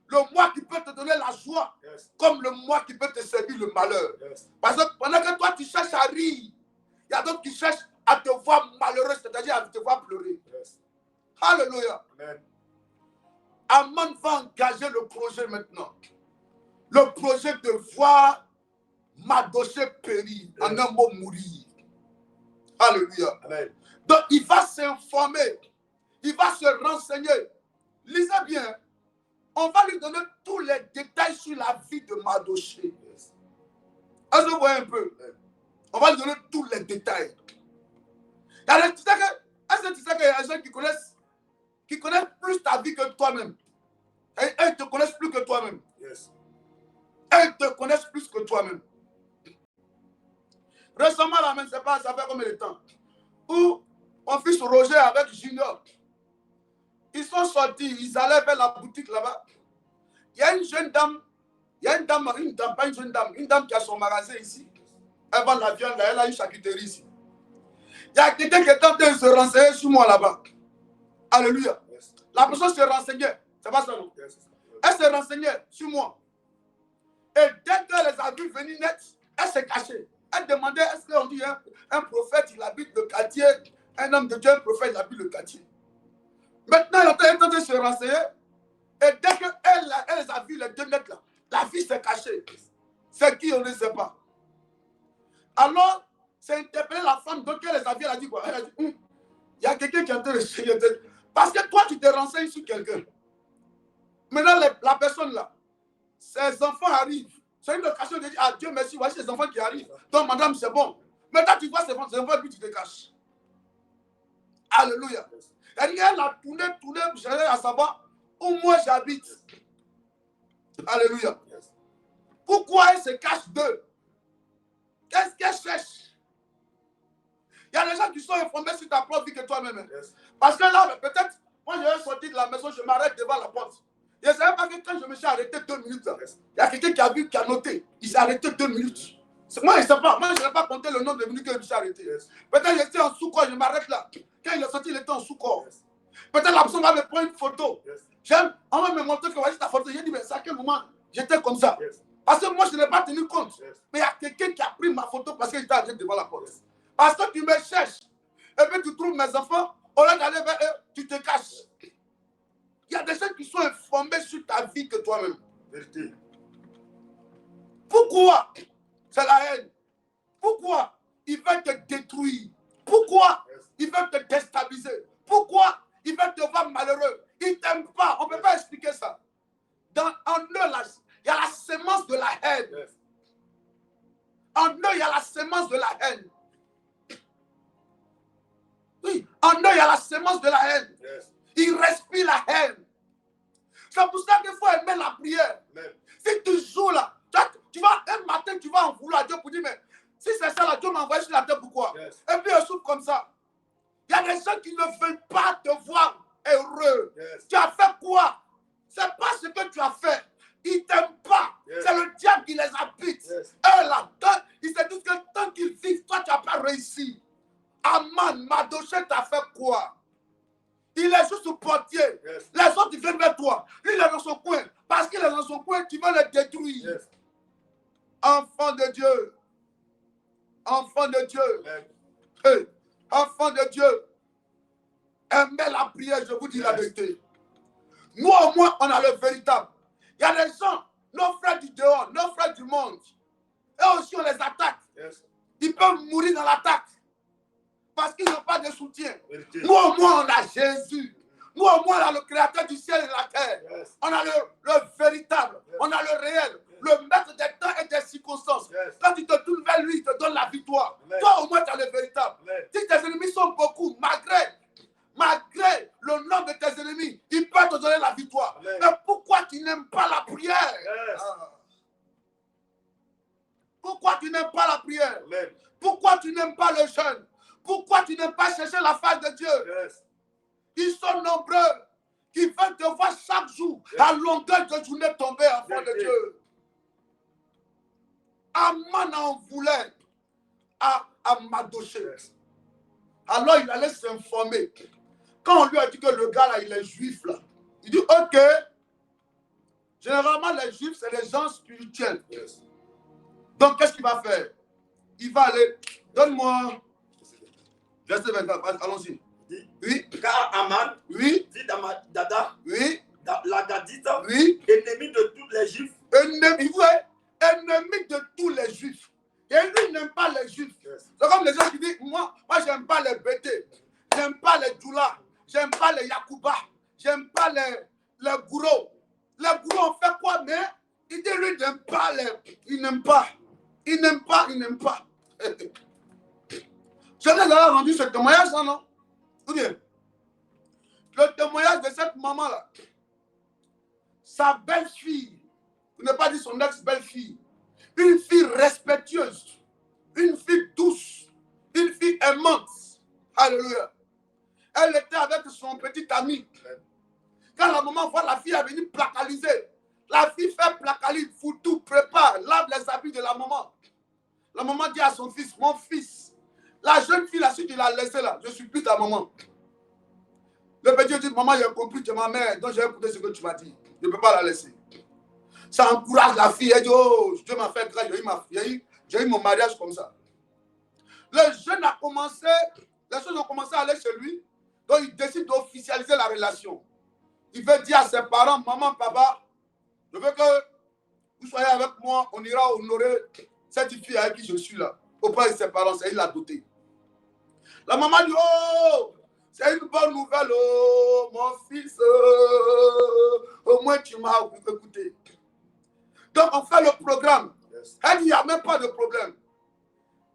A: Le mois qui peut te donner la joie, yes, comme le mois qui peut te servir le malheur. Yes. Parce que pendant que toi tu cherches à rire, il y a d'autres qui cherchent à te voir malheureux, c'est-à-dire à te voir pleurer. Yes. Alléluia. Amen. Aman va engager le projet maintenant. Le projet de voir Madoché périr, yes, en un mot mourir. Alléluia. Amen. Donc il va s'informer, il va se renseigner. Lisez bien. On va lui donner tous les détails sur la vie de Madoché. Yes. Est-ce que vous voyez un peu? Yes. On va lui donner tous les détails. Est-ce que tu sais qu'il y a des gens qui connaissent plus ta vie que toi-même? Et ils te connaissent plus que toi-même. Yes. Et ils te connaissent plus que toi-même. Récemment, là, même, c'est pas, ça fait combien de temps? Où mon fils Roger avec Junior, ils sont sortis, ils allaient vers la boutique là-bas. Il y a une jeune dame, une dame qui a son magasin ici. Elle vend la viande là, elle a une charcuterie ici. Il y a quelqu'un qui est en train de se renseigner sur moi là-bas. Alléluia. Yes. La personne se renseignait. C'est pas ça, non? Yes. Elle se renseignait sur moi. Et dès qu'elle les a vus venir net, elle s'est cachée. Elle demandait, est-ce qu'on dit un prophète, il habite le quartier, un homme de Dieu, un prophète, il habite le quartier. Maintenant, elle est en train de se renseigner. Et dès qu'elle a vu les deux nets là, la fille s'est cachée. C'est qui, on ne sait pas. Alors, c'est interpellé la femme, donc elle les a vus, elle a dit quoi? Elle a dit, il y a quelqu'un qui est en train de se renseigner. Parce que toi, tu te renseignes sur quelqu'un. Maintenant, la personne là, ses enfants arrivent. C'est une occasion de dire, ah Dieu merci, voici ces enfants qui arrivent. Donc, madame, c'est bon. Maintenant, tu vois ces enfants et puis tu te caches. Alléluia. Elle a tourné, j'allais à savoir où moi j'habite. Alléluia. Pourquoi elle se cache d'eux? Qu'est-ce qu'elle cherche? Il y a des gens qui sont informés sur ta propre vie que toi-même. Yes. Parce que là, peut-être, moi je vais sortir de la maison, je m'arrête devant la porte. Je ne savais pas que quand je me suis arrêté 2 minutes, yes, il y a quelqu'un qui a vu, qui a noté. Il s'est arrêté 2 minutes. Moi, je ne sais pas. Moi, je n'ai pas compté le nombre de minutes que je me suis arrêté. Yes. Peut-être j'étais en sous-corps, je m'arrête là. Quand il est sorti, il était en sous-corps. Yes. Peut-être la personne va me prendre une photo. Yes. On va me montrer que voici ta photo. J'ai dit, mais c'est à quel moment j'étais comme ça? Yes. Parce que moi, je n'ai pas tenu compte. Yes. Mais il y a quelqu'un qui a pris ma photo parce que j'étais arrêté devant la porte. Yes. Parce que tu me cherches. Et puis tu trouves mes enfants. Au lieu d'aller vers eux, tu te caches. Il y a des gens qui sont informés sur ta vie que toi-même. Vérité. Pourquoi? C'est la haine. Pourquoi? Ils veulent te détruire. Pourquoi? Ils veulent te déstabiliser. Pourquoi? Ils veulent te voir malheureux. Ils ne t'aiment pas. On ne peut pas expliquer ça. En eux, là, il y a la sémence de la haine. Yes. En eux, il y a la sémence de la haine. Oui, en eux, il y a la sémence de la haine. Yes. Ils respirent la haine. C'est pour ça qu'il faut aimer la prière. Yes. Si tu joues là, tu vas, un matin, tu vas en vouloir à Dieu pour dire, mais si c'est ça, là, Dieu m'a envoyé sur la terre, pourquoi? Yes. Et puis, il souffre comme ça. Il y a des gens qui ne veulent pas te voir heureux. Yes. Tu as fait quoi? C'est pas ce que tu as fait. Ils ne t'aiment pas. Yes. C'est le diable qui les habite. Yes. Eux là, ils se disent que tant qu'ils vivent, toi, tu n'as pas réussi. Aman, Madoché t'a fait quoi? Il est juste au portier. Yes. Les autres, ils viennent vers toi. Lui, il est dans son coin. tu veux le détruire.
B: Yes.
A: Enfant de Dieu. Enfant de Dieu.
B: Amen.
A: Hey, enfant de Dieu. Aimez la prière, je vous dis la
B: Yes.
A: vérité. Nous, au moins, on a le véritable. Il y a des gens, nos frères du dehors, nos frères du monde. Eux aussi, on les attaque.
B: Yes.
A: Ils peuvent mourir dans l'attaque. Parce qu'ils n'ont pas de soutien.
B: Vérité.
A: Nous, au moins, on a Jésus. Nous, au moins, on a le créateur du ciel et de la terre.
B: Yes.
A: On a le véritable.
B: Yes.
A: On a le réel. Le maître des temps et des circonstances.
B: Yes.
A: Quand tu te tournes vers lui, il te donne la victoire.
B: Amen.
A: Toi, au moins, tu as le véritable.
B: Amen.
A: Si tes ennemis sont beaucoup, malgré le nom de tes ennemis, ils peuvent te donner la victoire.
B: Amen.
A: Mais pourquoi tu n'aimes pas la prière?
B: Yes.
A: Pourquoi tu n'aimes pas la prière?
B: Amen.
A: Pourquoi tu n'aimes pas le jeûne? Pourquoi tu n'aimes pas chercher la face de Dieu?
B: Yes.
A: Ils sont nombreux qui veulent te voir chaque jour à longueur de journée tomber, enfant de Dieu. Aman en voulait à Madoché.
B: Yes.
A: Alors il allait s'informer. Quand on lui a dit que le gars là, il est juif là, il dit ok. Généralement, les juifs, c'est les gens spirituels.
B: Yes.
A: Donc, qu'est-ce qu'il va faire? Il va aller, donne-moi. Verset 24, allons-y. Oui,
B: Car Aman,
A: oui,
B: dit Dada,
A: oui,
B: la Gadite,
A: oui.
B: ennemi de tous les Juifs.
A: Ennemi, vous voyez, ennemi de tous les juifs. Et lui n'aime pas les juifs.
B: Yes.
A: C'est comme les gens qui disent, moi j'aime pas les Bété, j'aime pas les Djoula, j'aime pas les Yakouba, j'aime pas les Gourou. Les Gourou ont fait quoi? Mais il dit, lui n'aime pas il n'aime pas. Il n'aime pas, il n'aime pas. Je vous ai rendu ce témoignage, non? Ou bien, le témoignage de cette maman-là, sa belle-fille, pour ne pas dire son ex-belle-fille, une fille respectueuse, une fille douce, une fille aimante. Alléluia. Elle était avec son petit ami. Quand la maman voit la fille est venue placaliser, la fille fait placaliser, fout tout, prépare, lave les habits de la maman. La maman dit à son fils, mon fils, la jeune fille, la suite, il l'a laissé là, je suis plus ta maman. Le petit dit, maman, j'ai compris, tu es ma mère, donc j'ai écouté ce que tu m'as dit. Je ne peux pas la laisser. Ça encourage la fille. Elle dit, oh, Dieu m'a fait grâce, j'ai eu mon mariage comme ça. Le jeune a commencé, les choses ont commencé à aller chez lui, donc il décide d'officialiser la relation. Il veut dire à ses parents, maman, papa, je veux que vous soyez avec moi, on ira honorer cette fille avec qui je suis là. Auprès de ses parents, c'est il l'a doté. La maman dit, oh, c'est une bonne nouvelle, oh, mon fils, au moins tu m'as écouté. Donc on fait le programme.
B: Yes.
A: Elle dit, il n'y a même pas de problème.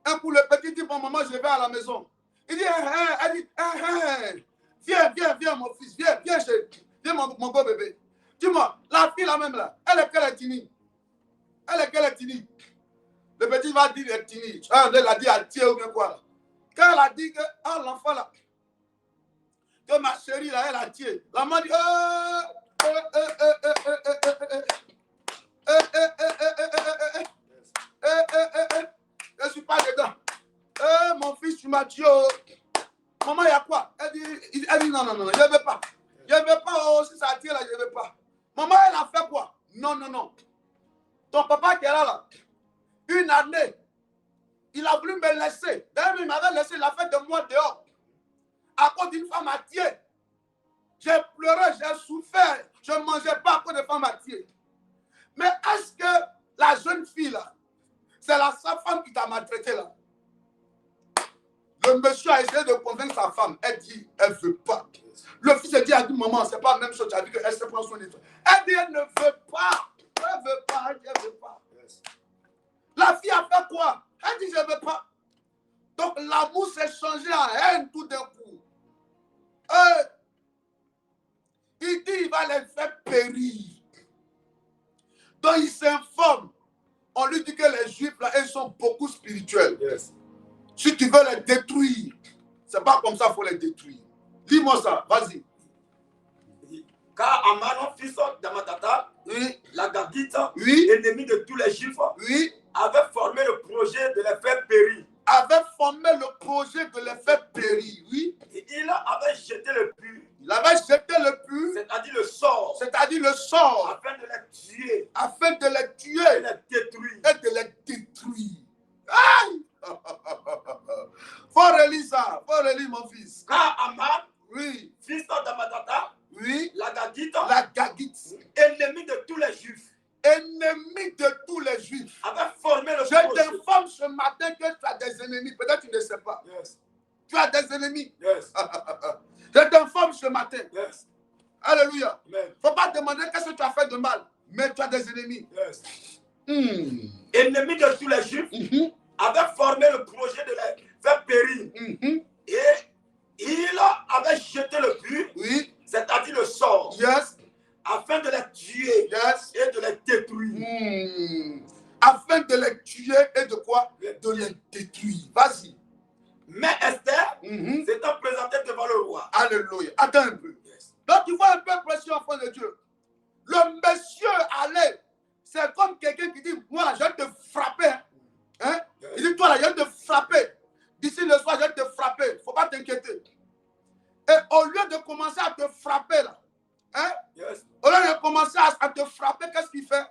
A: Un coup, le petit dit, bon, maman, je vais à la maison. Il dit, elle dit, viens, mon fils, viens, mon beau bébé. Dis-moi, la fille là même là, elle est quelle est tini? Elle est quelle est tini? Le petit va dire, elle est tini. Elle a dit, à Dieu ou bien quoi là. Quand elle a dit que, ah, l'enfant là, que ma chérie là, elle a tué. La maman dit, je ne suis pas dedans. Mon fils, tu m'as tué. Maman, il y a quoi? Elle dit non, je ne veux pas. Je ne veux pas, oh, si ça tire là, je ne veux pas. Maman, elle a fait quoi? Non. Ton papa qui est là, une année, il a voulu me laisser. D'ailleurs, il m'avait laissé, il a fait de moi dehors. À cause d'une femme à tuer. J'ai pleuré, j'ai souffert. Je ne mangeais pas à cause de femme à tuer. Mais est-ce que la jeune fille là, c'est sa femme qui t'a maltraité là? Le monsieur a essayé de convaincre sa femme. Elle dit, elle ne veut pas. Le fils a dit, maman, c'est pas la même chose. Tu as dit qu'elle se prend soin de toi. Elle dit, elle ne veut pas. Elle ne veut pas. Elle dit, elle ne veut pas. La fille a fait quoi? Elle dit, je ne veux pas. Donc l'amour s'est changé en haine tout d'un coup. Il dit, il va les faire périr. Donc il s'informe. On lui dit que les juifs là, ils sont beaucoup spirituels.
B: Yes.
A: Si tu veux les détruire, c'est pas comme ça qu'il faut les détruire. Dis-moi ça, vas-y.
B: Car Aman, fils d'Amatata,
A: Oui.
B: la Gadite,
A: Oui.
B: ennemi de tous les Juifs,
A: Oui.
B: avait formé le projet de les faire périr.
A: Avait formé le projet de les faire périr, oui.
B: Et il avait jeté le pu,
A: Il avait jeté le pu,
B: c'est-à-dire le sort,
A: c'est-à-dire le sort,
B: afin de les tuer.
A: Afin de les
B: Et
A: tuer
B: les détruire.
A: et de les détruire. Aïe! Faut relire ça. Faut relire, mon fils.
B: Car Aman,
A: Oui.
B: fils d'Amatata,
A: Oui.
B: la Gagite,
A: La Gagite,
B: ennemi de tous les Juifs,
A: ennemi de tous les Juifs.
B: avait formé le
A: Je
B: projet.
A: t'informe ce matin que tu as des ennemis. Peut-être que tu ne sais pas.
B: Yes.
A: Tu as des ennemis.
B: Yes.
A: Je t'informe ce matin.
B: Yes.
A: Alléluia.
B: Amen.
A: Il ne faut pas demander qu'est-ce que tu as fait de mal. Mais tu as des ennemis.
B: Yes.
A: Hmm.
B: Ennemi de tous les Juifs,
A: Mhm.
B: avait formé le projet de les faire périr.
A: Mhm.
B: Et il avait jeté le but,
A: Oui.
B: c'est-à-dire le sort,
A: Yes.
B: afin de les tuer
A: Yes.
B: et de les détruire.
A: Afin de les tuer et de quoi? De les détruire. Vas-y.
B: Mais Esther
A: Mhm.
B: s'étant présentée devant le roi.
A: Alléluia. Attends un peu.
B: Yes.
A: Donc tu vois un peu précieux, enfant de Dieu. Le monsieur allait. C'est comme quelqu'un qui dit, moi, je vais te frapper. Hein?
B: Yes.
A: Il dit, toi là, je vais te frapper. D'ici le soir, je vais te frapper. Il ne faut pas t'inquiéter. Et au lieu de commencer à te frapper là, hein?
B: Yes.
A: Au lieu de commencer à te frapper, qu'est-ce qu'il fait?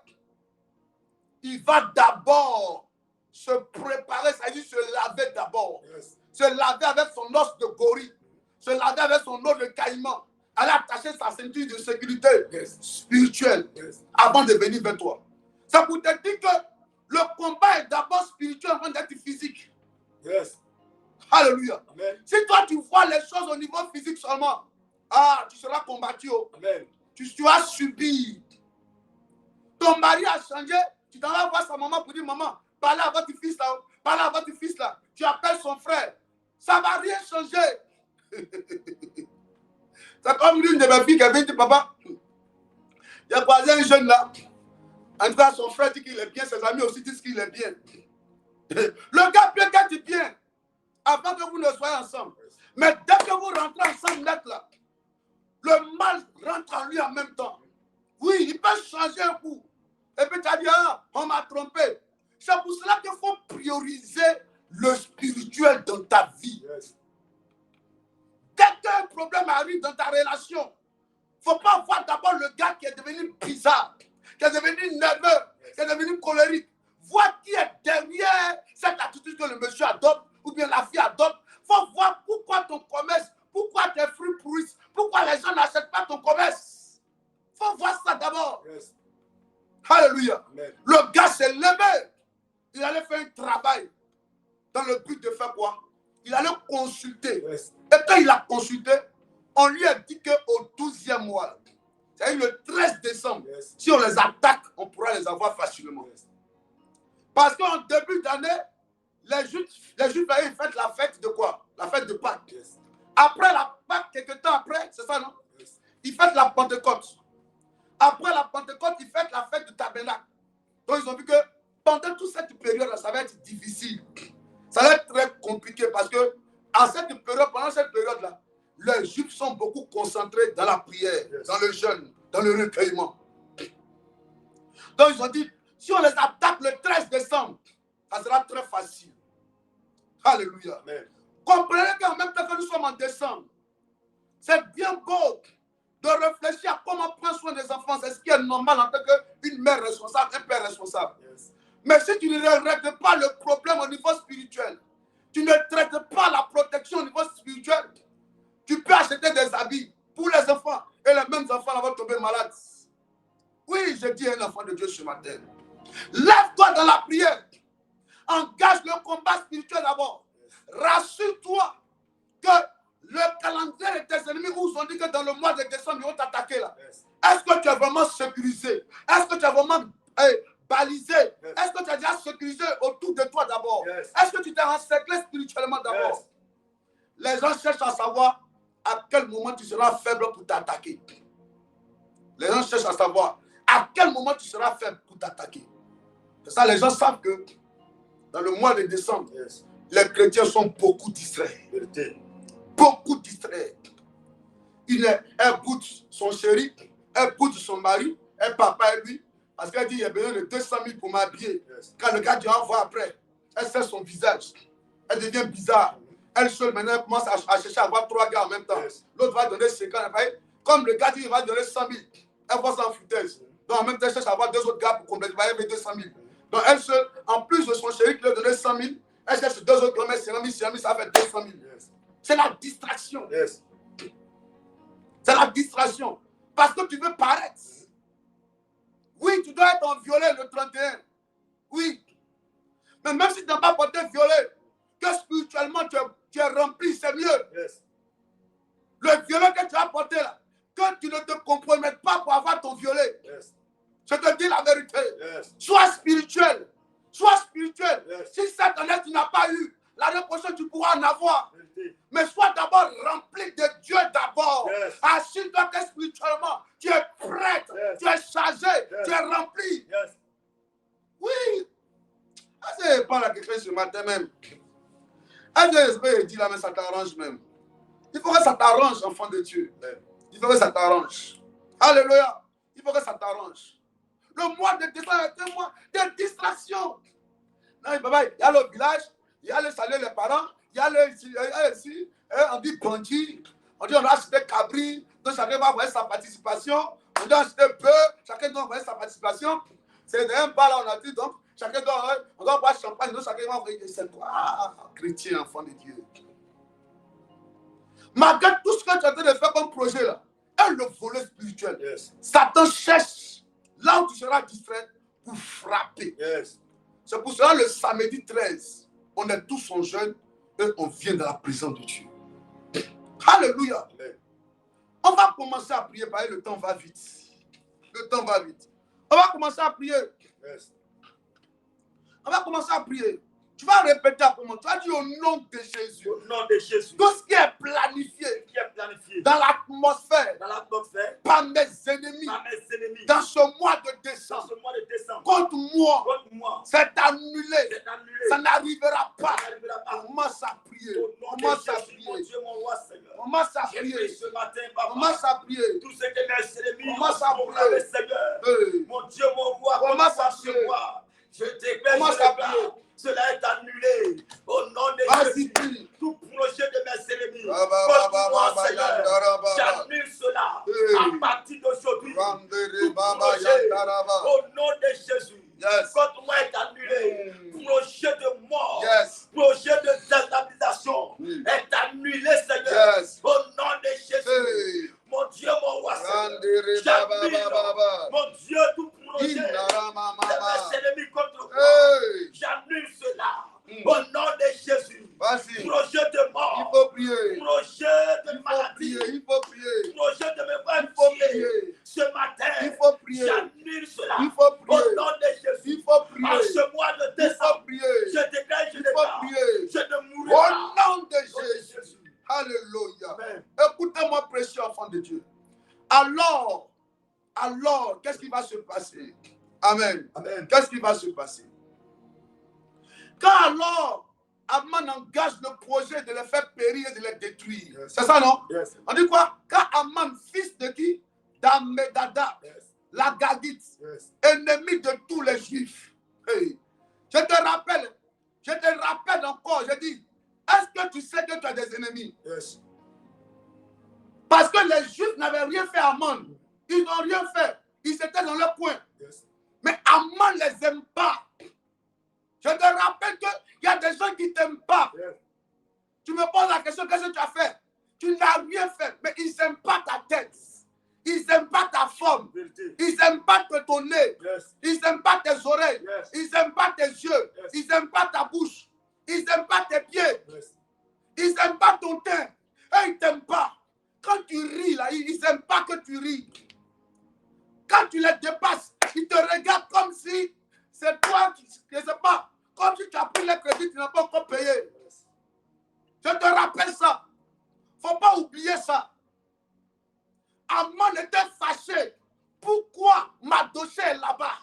A: Il va d'abord se préparer, c'est-à-dire se laver d'abord.
B: Yes.
A: Se laver avec son os de gorille. Se laver avec son os de caïman. Aller attacher sa ceinture de sécurité
B: Yes.
A: spirituelle
B: Yes.
A: avant de venir vers toi. Ça vous te dit que le combat est d'abord spirituel avant d'être physique.
B: Yes.
A: Alléluia.
B: Amen.
A: Si toi tu vois les choses au niveau physique seulement, ah, tu seras combattu.
B: Amen.
A: Tu vas subir. Ton mari a changé, tu t'en vas voir sa maman pour dire, maman, parlez à votre fils là, parlez à votre fils là. Tu appelles son frère. Ça ne va rien changer. C'est comme l'une de mes filles qui avait dit, papa, il a croisé un jeune là. En tout cas, son frère dit qu'il est bien, ses amis aussi disent qu'il est bien. Le gars peut être bien avant que vous ne soyez ensemble. Mais dès que vous rentrez ensemble net là, le mal rentre en lui en même temps. Oui, il peut changer un coup. Et puis tu as dit, ah, on m'a trompé. C'est pour cela qu'il faut prioriser le spirituel dans ta vie.
B: Yes.
A: Dès qu'un problème arrive dans ta relation, il ne faut pas voir d'abord le gars qui est devenu bizarre, qui est devenu nerveux, qui est devenu colérique. Vois qui est derrière cette attitude que le monsieur adopte ou bien la fille adopte. Il faut voir pourquoi ton commerce, pourquoi tes fruits pourrissent, pourquoi les gens n'achètent pas ton commerce. Il faut voir ça d'abord.
B: Yes.
A: Alléluia.
B: Amen.
A: Le gars s'est levé. Il allait faire un travail dans le but de faire quoi? Il allait consulter.
B: Yes.
A: Et quand il a consulté, on lui a dit qu'au 12e mois, c'est-à-dire le 13 décembre,
B: Yes.
A: si on les attaque, on pourra les avoir facilement.
B: Yes.
A: Parce qu'en début d'année, les Juifs ils fêtent la fête de quoi? La fête de Pâques.
B: Yes.
A: Après la Pâques, quelques temps après, c'est ça, non?
B: Yes.
A: Ils fêtent la Pentecôte. Après la Pentecôte, ils fêtent la fête du tabernacle. Donc, ils ont vu que pendant toute cette période, ça va être difficile. Ça va être très compliqué parce que à cette période, pendant cette période-là, les Juifs sont beaucoup concentrés dans la prière,
B: Yes.
A: dans le jeûne, dans le recueillement. Donc, ils ont dit, si on les attaque le 13 décembre, ça sera très facile. Alléluia.
B: Amen.
A: Comprenez qu'en même temps que nous sommes en décembre, c'est bien beau de réfléchir à comment prendre soin des enfants. C'est ce qui est normal en tant qu'une mère responsable, un père responsable.
B: Yes.
A: Mais si tu ne règles pas le problème au niveau spirituel, tu ne traites pas la protection au niveau spirituel, tu peux acheter des habits pour les enfants et les mêmes enfants vont tomber malades. Oui, je dis à un enfant de Dieu ce matin. Lève-toi dans la prière. Engage le combat spirituel d'abord. Rassure-toi que le calendrier de tes ennemis où ils ont dit que dans le mois de décembre, ils vont t'attaquer là.
B: Yes.
A: Est-ce que tu es vraiment sécurisé? Est-ce que tu es vraiment balisé?
B: Yes.
A: Est-ce que tu as déjà sécurisé autour de toi d'abord?
B: Yes.
A: Est-ce que tu t'es encerclé spirituellement d'abord?
B: Yes.
A: Les gens cherchent à savoir à quel moment tu seras faible pour t'attaquer. Les gens cherchent à savoir à quel moment tu seras faible pour t'attaquer. C'est ça, les gens savent que dans le mois de décembre,
B: Yes.
A: les chrétiens sont beaucoup distraits.
B: Vérité.
A: Beaucoup distraits. Elle goûte son chéri, elle goûte son mari, elle papa et lui, parce qu'elle dit il y a besoin de 200 000 pour m'habiller.
B: Yes.
A: Quand le gars dit au revoir après, elle sait son visage. Elle devient bizarre. Elle seule maintenant elle commence à chercher à avoir 3 gars en même temps.
B: Yes.
A: L'autre va donner 50 000. Comme le gars dit il va donner 100 000, elle voit ça en foutaise. Donc en même temps elle cherche à avoir avait 200 000. Donc elle seule, en plus de son chéri qui lui a donné 100 000, elle cherche 2 autres qui ont mis 50 000, ça fait 200 000.
B: Yes.
A: C'est la distraction.
B: Yes.
A: C'est la distraction. Parce que tu veux paraître. Oui, tu dois être en violet le 31. Oui. Mais même si tu n'as pas porté violet, que spirituellement tu es rempli, c'est mieux.
B: Yes.
A: Le violet que tu as porté là, que tu ne te compromettes pas pour avoir ton violet.
B: Yes.
A: Je te dis la vérité.
B: Yes.
A: Sois spirituel. Sois spirituel.
B: Yes.
A: Si cette année tu n'as pas eu, l'année prochaine tu pourras en avoir.
B: Vérité.
A: Mais sois d'abord rempli de Dieu d'abord.
B: Yes.
A: Assure-toi que spirituellement, tu es prête,
B: Yes.
A: tu es chargé,
B: Yes.
A: tu es rempli.
B: Yes.
A: Oui. C'est pas la question ce matin même. L'esprit dit là, mais ça t'arrange même. Il faut que ça t'arrange, enfant de Dieu. Il faut que ça t'arrange. Alléluia. Il faut que ça t'arrange. Le mois de décembre est un mois de distraction. Non, il y a le village, il y a le saluer les parents, il y a le ici, on dit bandit, on dit on a acheté cabri, donc chacun va avoir sa participation, on doit acheter bœuf, chacun doit avoir sa participation. C'est un bas là, on a dit donc, chacun on doit boire champagne, donc chacun va envoyer. C'est quoi, chrétien, enfant de Dieu. Malgré tout ce que tu es en train de faire comme projet là, et le volet spirituel,
B: Yes.
A: Satan cherche là où tu seras distrait pour frapper.
B: Yes.
A: C'est pour cela le samedi 13, on est tous en jeûne et on vient dans la présence de Dieu. Alléluia.
B: Amen.
A: On va commencer à prier parce que le temps va vite. Le temps va vite. On va commencer à prier.
B: Yes.
A: On va commencer à prier. Tu vas répéter après moi. Tu vas dire au nom de Jésus.
B: Au nom de Jésus.
A: Tout ce qui est planifié
B: Qui est planifié
A: dans l'atmosphère
B: dans l'atmosphère
A: par mes ennemis
B: par mes ennemis
A: dans ce mois de
B: dans
A: décembre
B: ce mois de décembre
A: contre moi,
B: contre moi,
A: c'est annulé.
B: c'est annulé.
A: Ça n'arrivera pas.
B: Ça n'arrivera pas.
A: On commence à prier.
B: Au
A: On
B: nom de
A: commence à
B: Jésus, mon
A: prier.
B: Dieu, mon roi Seigneur.
A: On commence à
B: J'ai
A: prier.
B: prié ce matin,
A: On
B: papa.
A: commence à prier.
B: Tout ce que mes ennemis
A: Commence à
B: ont programmé,
A: prier.
B: Seigneur.
A: Hey.
B: Mon Dieu, mon roi,
A: Commence à
B: commence
A: prier.
B: ce mois. Je déclare,
A: Commence
B: je
A: à
B: déclare,
A: prier.
B: cela est annulé. Au nom de
A: Vas-y,
B: Jésus,
A: prie.
B: tout projet de mes ennemis,
A: Ba, ba, ba,
B: contre
A: ba,
B: moi,
A: ba,
B: Seigneur,
A: yandara, ba, ba.
B: j'annule cela
A: Hey.
B: à partir d'aujourd'hui.
A: Randere,
B: Tout
A: ba, ba,
B: projet,
A: yandara, ba.
B: au nom de Jésus,
A: Yes.
B: contre moi est annulé. Projet de mort,
A: Yes.
B: projet de déstabilisation est annulé, Seigneur.
A: Yes.
B: Au nom de Jésus,
A: Hey.
B: mon Dieu, mon roi, Seigneur.
A: Randere, ba, ba, ba, ba, ba.
B: Mon Dieu, tout projet
A: Indara, ma, ma,
B: de
A: ma.
B: mes ennemis contre moi,
A: Hey.
B: j'annule cela. Au nom de Jésus,
A: Vas-y.
B: projet de
A: Il
B: mort,
A: faut prier.
B: projet de
A: Il faut
B: maladie,
A: prier. Il faut prier.
B: projet de me
A: Il
B: voir
A: faut
B: tuer
A: prier.
B: ce matin,
A: Il faut prier.
B: j'annule cela.
A: Il faut
B: Au
A: prier.
B: nom de Jésus,
A: Il faut
B: en
A: prier.
B: ce mois de
A: Il faut
B: décembre,
A: prier.
B: je déclare, je
A: Il faut
B: déclare,
A: prier.
B: je ne mourrai
A: Au
B: pas.
A: nom de
B: Au nom de
A: Jésus.
B: Jésus.
A: Alléluia.
B: Amen.
A: Écoutez-moi, précieux enfant de Dieu. Alors, qu'est-ce qui va se passer? Amen.
B: Amen.
A: Qu'est-ce qui va se passer? Quand alors, Aman engage le projet de les faire périr et de les détruire.
B: Yes.
A: C'est ça, non?
B: Yes.
A: On dit quoi? Quand Aman, fils de qui? d'Amedada,
B: Yes.
A: la Gadite,
B: Yes.
A: ennemi de tous les Juifs. Hey. Je te rappelle encore, je dis, est-ce que tu sais que tu as des ennemis?
B: Yes.
A: Parce que les Juifs n'avaient rien fait à Aman. Ils n'ont rien fait. Ils étaient dans leur coin.
B: Yes.
A: Mais Aman ne les aime pas. Je te rappelle qu'il y a des gens qui ne t'aiment pas.
B: Yes.
A: Tu me poses la question, qu'est-ce que tu as fait? Tu n'as rien fait. Mais ils n'aiment pas ta tête. Ils n'aiment pas ta forme.
B: Vérité.
A: Ils n'aiment pas ton nez.
B: Yes.
A: Ils n'aiment pas tes oreilles.
B: Yes.
A: Ils n'aiment pas tes yeux.
B: Yes.
A: Ils n'aiment pas ta bouche. Ils n'aiment pas tes pieds.
B: Yes.
A: Ils n'aiment pas ton teint. Et ils ne t'aiment pas. Quand tu ris, là, ils n'aiment pas que tu ris. Quand tu les dépasses, ils te regardent comme si c'est toi, je ne sais pas, comme si tu as pris les crédits, tu n'as pas encore payé.
B: Yes.
A: Je te rappelle ça. Il ne faut pas oublier ça. Aman était fâché. Pourquoi Mardochée est là-bas?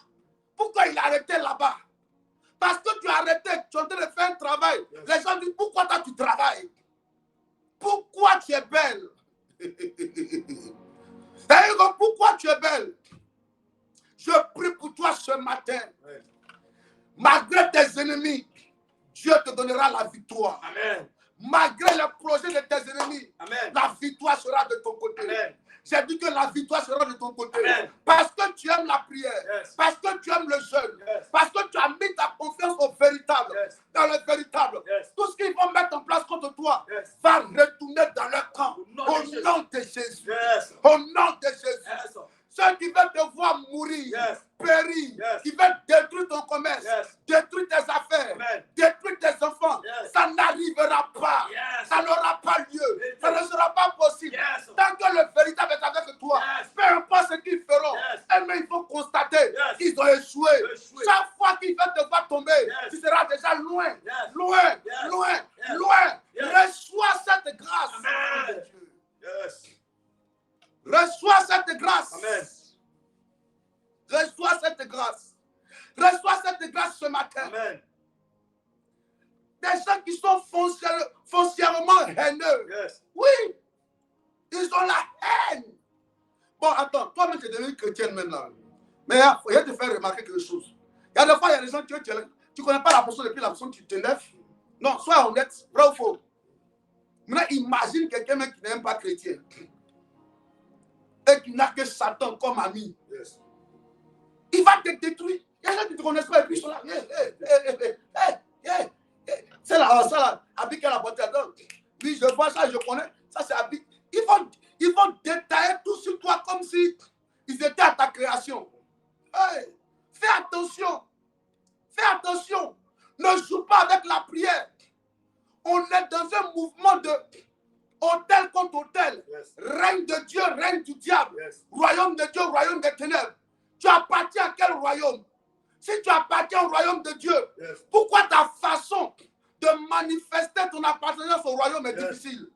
A: Pourquoi il a arrêté là-bas? Parce que tu as arrêté, tu es en train de faire un travail.
B: Yes.
A: Les gens disent, pourquoi toi tu travailles? Pourquoi tu es belle? Pourquoi tu es belle? Je prie pour toi ce matin.
B: Amen.
A: Malgré tes ennemis, Dieu te donnera la victoire.
B: Amen.
A: Malgré les projets de tes ennemis,
B: Amen.
A: la victoire sera de ton côté.
B: Amen.
A: j'ai dit que la victoire sera de ton côté.
B: Amen.
A: Parce que tu aimes la prière,
B: Yes.
A: parce que tu aimes le jeûne,
B: Yes.
A: parce que tu as mis ta confiance au véritable,
B: Yes.
A: dans le véritable.
B: Yes.
A: Tout ce qu'ils vont mettre en place contre toi
B: Yes.
A: va retourner dans leur camp.
B: Au nom
A: Au
B: de Jésus.
A: nom de Jésus.
B: Yes.
A: Au nom de Jésus.
B: Yes.
A: Ceux qui veulent te voir mourir,
B: Yes.
A: périr,
B: Yes.
A: qui veulent détruire ton commerce,
B: Yes.
A: détruire tes affaires,
B: Amen.
A: détruire tes enfants,
B: Yes.
A: ça n'arrivera pas.
B: Yes.
A: Ça n'aura pas lieu.
B: Yes.
A: Ça ne sera pas possible.
B: Yes.
A: Tant que le véritable est avec toi,
B: Yes.
A: peu importe ce qu'ils feront,
B: Yes.
A: mais ils vont constater
B: Yes.
A: qu'ils ont échoué.
B: Échoué.
A: Chaque fois qu'ils veulent te voir tomber,
B: Yes.
A: tu seras déjà loin,
B: Yes.
A: loin,
B: Yes.
A: loin,
B: Yes.
A: loin.
B: Yes.
A: Reçois cette grâce.
B: Amen. Yes.
A: Reçois cette grâce.
B: Amen.
A: Reçois cette grâce. Reçois cette grâce ce matin.
B: Amen.
A: Des gens qui sont foncièrement haineux.
B: Yes.
A: Oui, ils ont la haine. Bon, attends, toi-même tu es devenu chrétienne maintenant. Mais il faut te faire remarquer quelque chose. Il y a des fois, il y a des gens qui tu ne connais pas la personne depuis la personne tu t'énerves. Non, sois honnête, vrai ou faux. Maintenant, imagine quelqu'un même qui n'est même pas chrétien et qui n'a que Satan comme ami.
B: Yes.
A: Il va te détruire. Il y a des gens qui ne te connaissent pas et puis ils sont là. C'est là, ça là, Abi qui a la portée. Oui, je vois ça, je connais. Ça, c'est Abi. Ils vont détailler tout sur toi comme si ils étaient à ta création. Hey, fais attention. Fais attention. Ne joue pas avec la prière. On est dans un mouvement de hôtel contre hôtel.
B: Yes.
A: Règne de Dieu, règne du diable.
B: Yes.
A: Royaume de Dieu, royaume des ténèbres. Tu appartiens à quel royaume? Si tu appartiens au royaume de Dieu,
B: Yes.
A: pourquoi ta façon de manifester ton appartenance au royaume est difficile?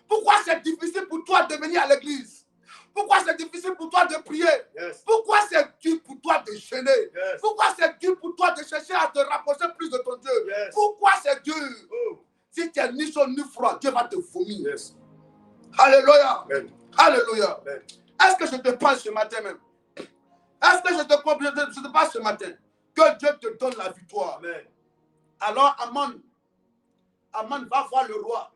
A: Pourquoi c'est difficile pour toi de venir à l'église? Pourquoi c'est difficile pour toi de prier?
B: Yes.
A: Pourquoi c'est dur pour toi de gêner?
B: Yes.
A: Pourquoi c'est dur pour toi de chercher à te rapprocher plus de ton Dieu?
B: Yes.
A: Pourquoi c'est dur?
B: Oh.
A: Si tu es ni chaud ni froid, Dieu va te vomir.
B: Yes.
A: Alléluia.
B: Amen.
A: Alléluia.
B: Amen.
A: Est-ce que je te parle ce matin même? Est-ce que je te parle ce matin? Que Dieu te donne la victoire.
B: Amen.
A: Alors Aman va voir le roi.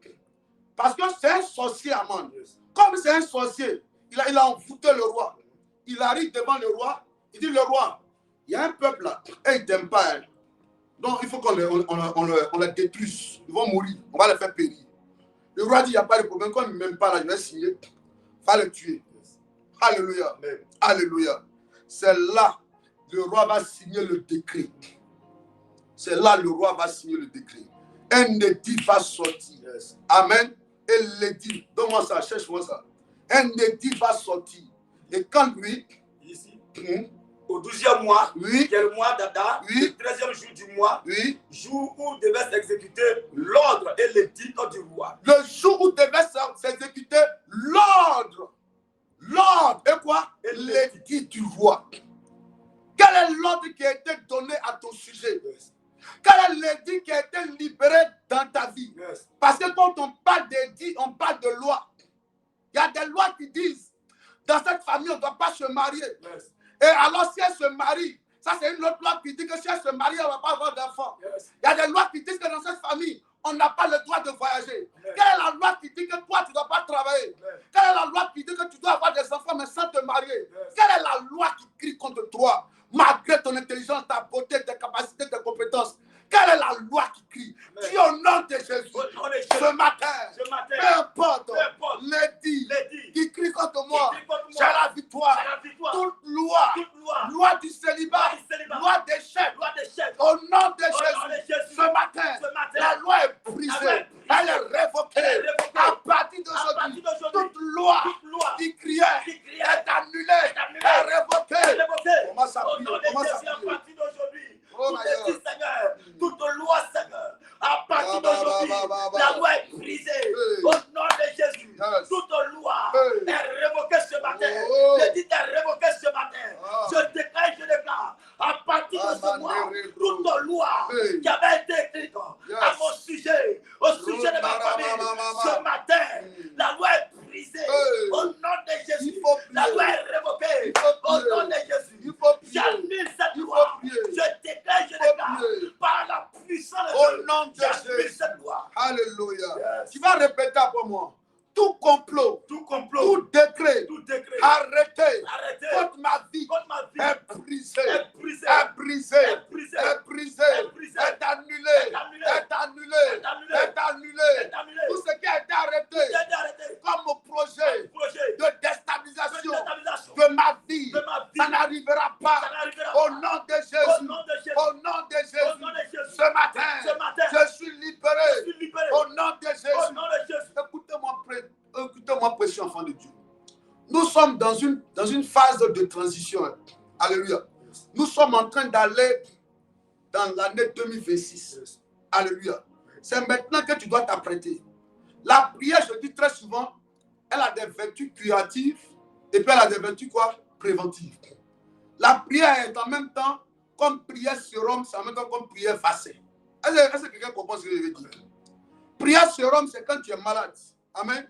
A: Parce que c'est un sorcier, Aman.
B: Yes.
A: Comme c'est un sorcier, il a envoûté le roi. Il arrive devant le roi. Il dit, le roi, il y a un peuple là. Et ils ne t'aiment pas. Hein. Donc il faut qu'on les détruise. Ils vont mourir. On va les faire périr. Le roi dit, il n'y a pas de problème. Comme il ne m'aime pas là, je vais signer. Il va le tuer.
B: Yes.
A: Alléluia.
B: Amen.
A: Alléluia. C'est là le roi va signer le décret. C'est là le roi va signer le décret. Un édit va sortir.
B: Yes.
A: Amen. Et l'édit, donne-moi ça, cherche-moi ça. Un édit va sortir. Et quand lui,
B: Ici, au 12e mois,
A: oui,
B: qui est le mois d'Adar,
A: Oui.
B: le 13e jour du mois,
A: oui,
B: jour où devait s'exécuter l'ordre et l'édit du roi.
A: le jour où devait s'exécuter l'ordre. L'ordre et quoi?
B: Et
A: L'édit du roi. Quel est l'ordre qui a été donné à ton sujet?
B: Yes.
A: Quel est l'édit qui a été libéré dans ta vie?
B: Yes.
A: Parce que quand on parle d'édit, on parle de loi. Il y a des lois qui disent, dans cette famille, on ne doit pas se marier.
B: Yes.
A: Et alors, si elle se marie, ça c'est une autre loi qui dit que si elle se marie, elle ne va pas avoir d'enfants.
B: Yes.
A: Il y a des lois qui disent que dans cette famille, on n'a pas le droit de voyager.
B: Amen.
A: Quelle est la loi qui dit que toi, tu ne dois pas travailler?
B: Amen.
A: Quelle est la loi qui dit que tu dois avoir des enfants mais sans te marier?
B: Yes.
A: Quelle est la loi qui crie contre toi, malgré ton intelligence, ta beauté, tes capacités, tes compétences? Quelle est la loi qui crie?
B: Amen.
A: Dis au nom de Jésus,
B: Au nom de Jésus.
A: ce matin,
B: Ce matin,
A: peu importe,
B: peu importe,
A: l'édit
B: l'édit
A: qui crie contre moi,
B: qui crie contre moi,
A: j'ai la victoire.
B: c'est la victoire.
A: Toute loi,
B: Toute loi,
A: loi du célibat,
B: loi du célibat,
A: loi d'échec,
B: loi d'échec,
A: au nom de
B: au nom de
A: Jésus,
B: Jésus,
A: ce matin,
B: ce matin,
A: la loi est brisée,
B: Amen.
A: elle est révoquée.
B: Elle est révoquée.
A: À partir
B: à partir
A: d'aujourd'hui,
B: d'aujourd'hui,
A: toute loi
B: toute loi
A: qui criait
B: qui criait
A: est annulée,
B: annulée,
A: est révoquée.
B: révoquée.
A: Comment ça
B: Au
A: prie?
B: nom de
A: Comment ça
B: Jésus, à
A: prie?
B: partir d'aujourd'hui,
A: Oh
B: tout
A: my
B: est
A: God.
B: dit, Seigneur, toute loi, Seigneur, à partir
A: Ba, ba,
B: d'aujourd'hui,
A: ba, ba, ba.
B: la loi est brisée.
A: Hey.
B: Au nom de Jésus,
A: Yes.
B: toute loi
A: Hey.
B: est révoquée ce matin.
A: Oh.
B: Le dit est révoqué ce matin.
A: Ah.
B: Je déclare, je déclare
A: Ça n'arrivera pas. Au nom de Jésus. Au nom de Jésus. Ce matin, je suis libéré. Au nom de Jésus. Écoutez-moi, précieux enfant de Dieu. Nous sommes dans une phase de transition. Alléluia. Nous sommes en train d'aller dans l'année 2026. Alléluia. C'est maintenant que tu dois t'apprêter. La prière, je dis très souvent, elle a des vertus curatives et puis elle a des vertus quoi? Préventives. La prière est en même temps comme prière sérum, c'est en même temps comme prière vaccin. Est-ce que quelqu'un comprend ce que je veux dire? Prière sérum, c'est quand tu es malade. Amen.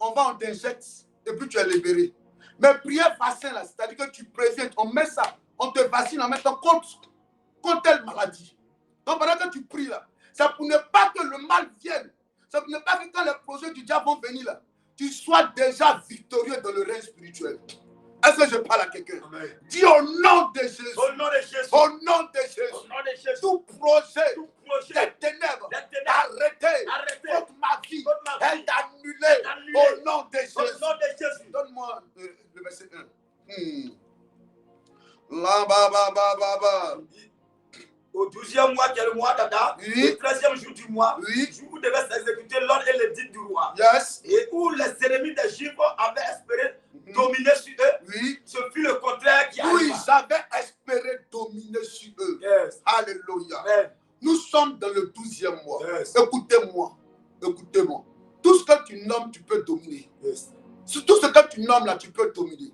A: On va, on t'injecte et puis tu es libéré. Mais prière vaccin, là, c'est-à-dire que tu préviens, on met ça, on te vaccine en mettant contre telle maladie. Donc pendant que tu pries là, c'est pour ne pas que le mal vienne. C'est pour ne pas que quand les projets du diable vont venir là, tu sois déjà victorieux dans le règne spirituel. Est-ce que je parle à quelqu'un? Dis au nom de Jésus. Au nom de Jésus. Au nom de Jésus. Au nom de Jésus. Tout projet des ténèbres arrêtez contre ma vie est annulé au nom de Jésus. Au nom de Jésus. Donne-moi le verset 1. Là, ba.
B: Au 12e mois, qui est le mois d'Adam,
A: Oui.
B: le 13e jour du mois,
A: Oui.
B: jour où devait s'exécuter l'ordre et l'édit du roi.
A: Yes.
B: Et où les ennemis des Juifs avaient espéré dominer sur eux,
A: Oui.
B: ce fut le contraire qui
A: Oui,
B: arriva.
A: j'avais espéré dominer sur eux.
B: Yes.
A: Alléluia.
B: Amen.
A: Nous sommes dans le 12e mois.
B: Yes.
A: Écoutez-moi. Écoutez-moi. Tout ce que tu nommes, tu peux dominer.
B: Yes.
A: Tout ce que tu nommes là, tu peux dominer.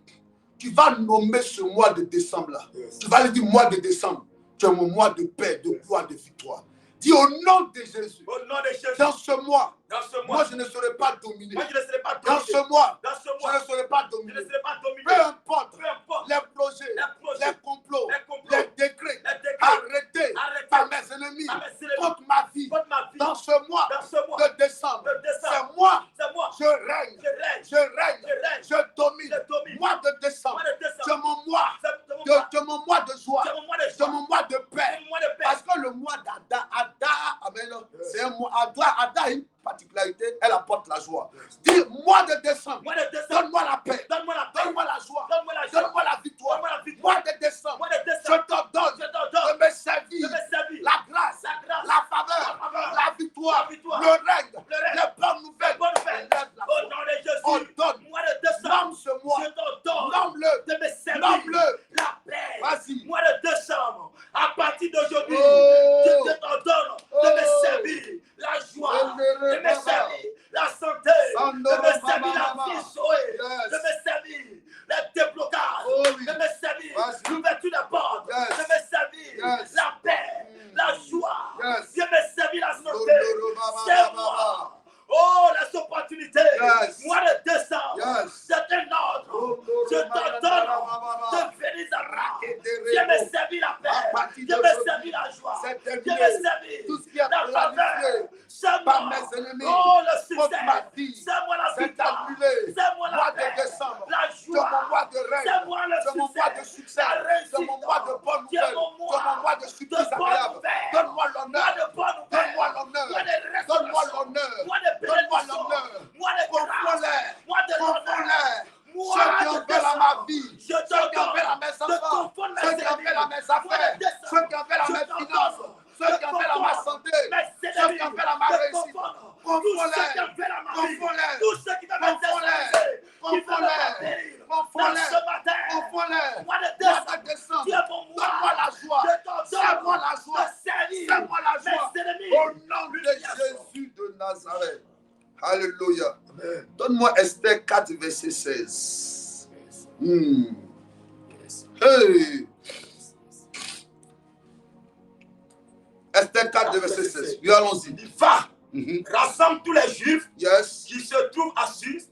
A: Tu vas nommer ce mois de décembre là.
B: Yes.
A: Tu vas lui dire mois de décembre. Tu es mon mois de paix, de gloire, de victoire. Dis au nom de Jésus.
B: Au nom de Jésus.
A: Dans ce mois,
B: moi,
A: moi je ne serai pas dominé.
B: Moi, je ne serai pas
A: Dans
B: dominé.
A: ce mois,
B: Dans ce
A: je
B: mois,
A: ne serai pas
B: je
A: dominé.
B: ne serai pas dominé.
A: Peu importe
B: Peu importe
A: les projets, les complots, les décrets arrêtés par mes ennemis contre ma vie. Dans ce mois de décembre, c'est moi, je règne, je domine. Mois de décembre, c'est mon mois de joie, c'est mon mois de paix. Parce que le mois d'Ada, amen, c'est un mois, Ada a une particularité, elle apporte la joie. Dis, mois de décembre, donne-moi la paix, donne-moi la joie, donne-moi la victoire. Mois de décembre, je t'ordonne de me servir la grâce, la faveur, la victoire, le règne, les bonnes nouvelles.
B: Au nom de Jésus,
A: Ordonne, nomme ce mois,
B: nomme-le, la paix.
A: Vas-y.
B: Mois de décembre, à partir d'aujourd'hui,
A: Oh.
B: je t'ordonne de me servir la joie, de me servir la santé, de me servir la vie sauée, de me servir le déblocage, de me servir l'ouverture des portes, de me servir la paix, la joie, de me servir la santé. C'est moi. Oh, les opportunités. Mois de décembre, c'est un ordre. Je t'ordonne de venir à moi. Viens me servir la paix. Viens me servir la joie. Viens me servir la faveur. C'est moi. Oh, le succès. C'est moi la victoire. C'est moi la paix. La joie. C'est moi le succès.
A: C'est mon mois de bonne nouvelle. C'est mon mois de surprise agréable. Donne-moi l'honneur. Donne-moi l'honneur. Donne-moi l'honneur. Donne-moi l'honneur. Confonds-les. Ceux qui ont fait à ma vie, ceux qui ont fait à mes enfants, ceux qui ont fait à mes affaires, ceux qui ont fait à mes finances, ceux qui ont fait à ma santé, ceux qui ont fait à ma réussite. Confonds-les. Mois de décembre, donne-moi la joie. Serre-moi la joie. Serre-moi la joie. Au nom de Jésus de Nazareth. Alléluia. Donne-moi Esther 4, verset 16. Hey. Esther 4, verset 16. Oui, allons-y.
B: Va, rassemble tous les Juifs qui se trouvent à Suse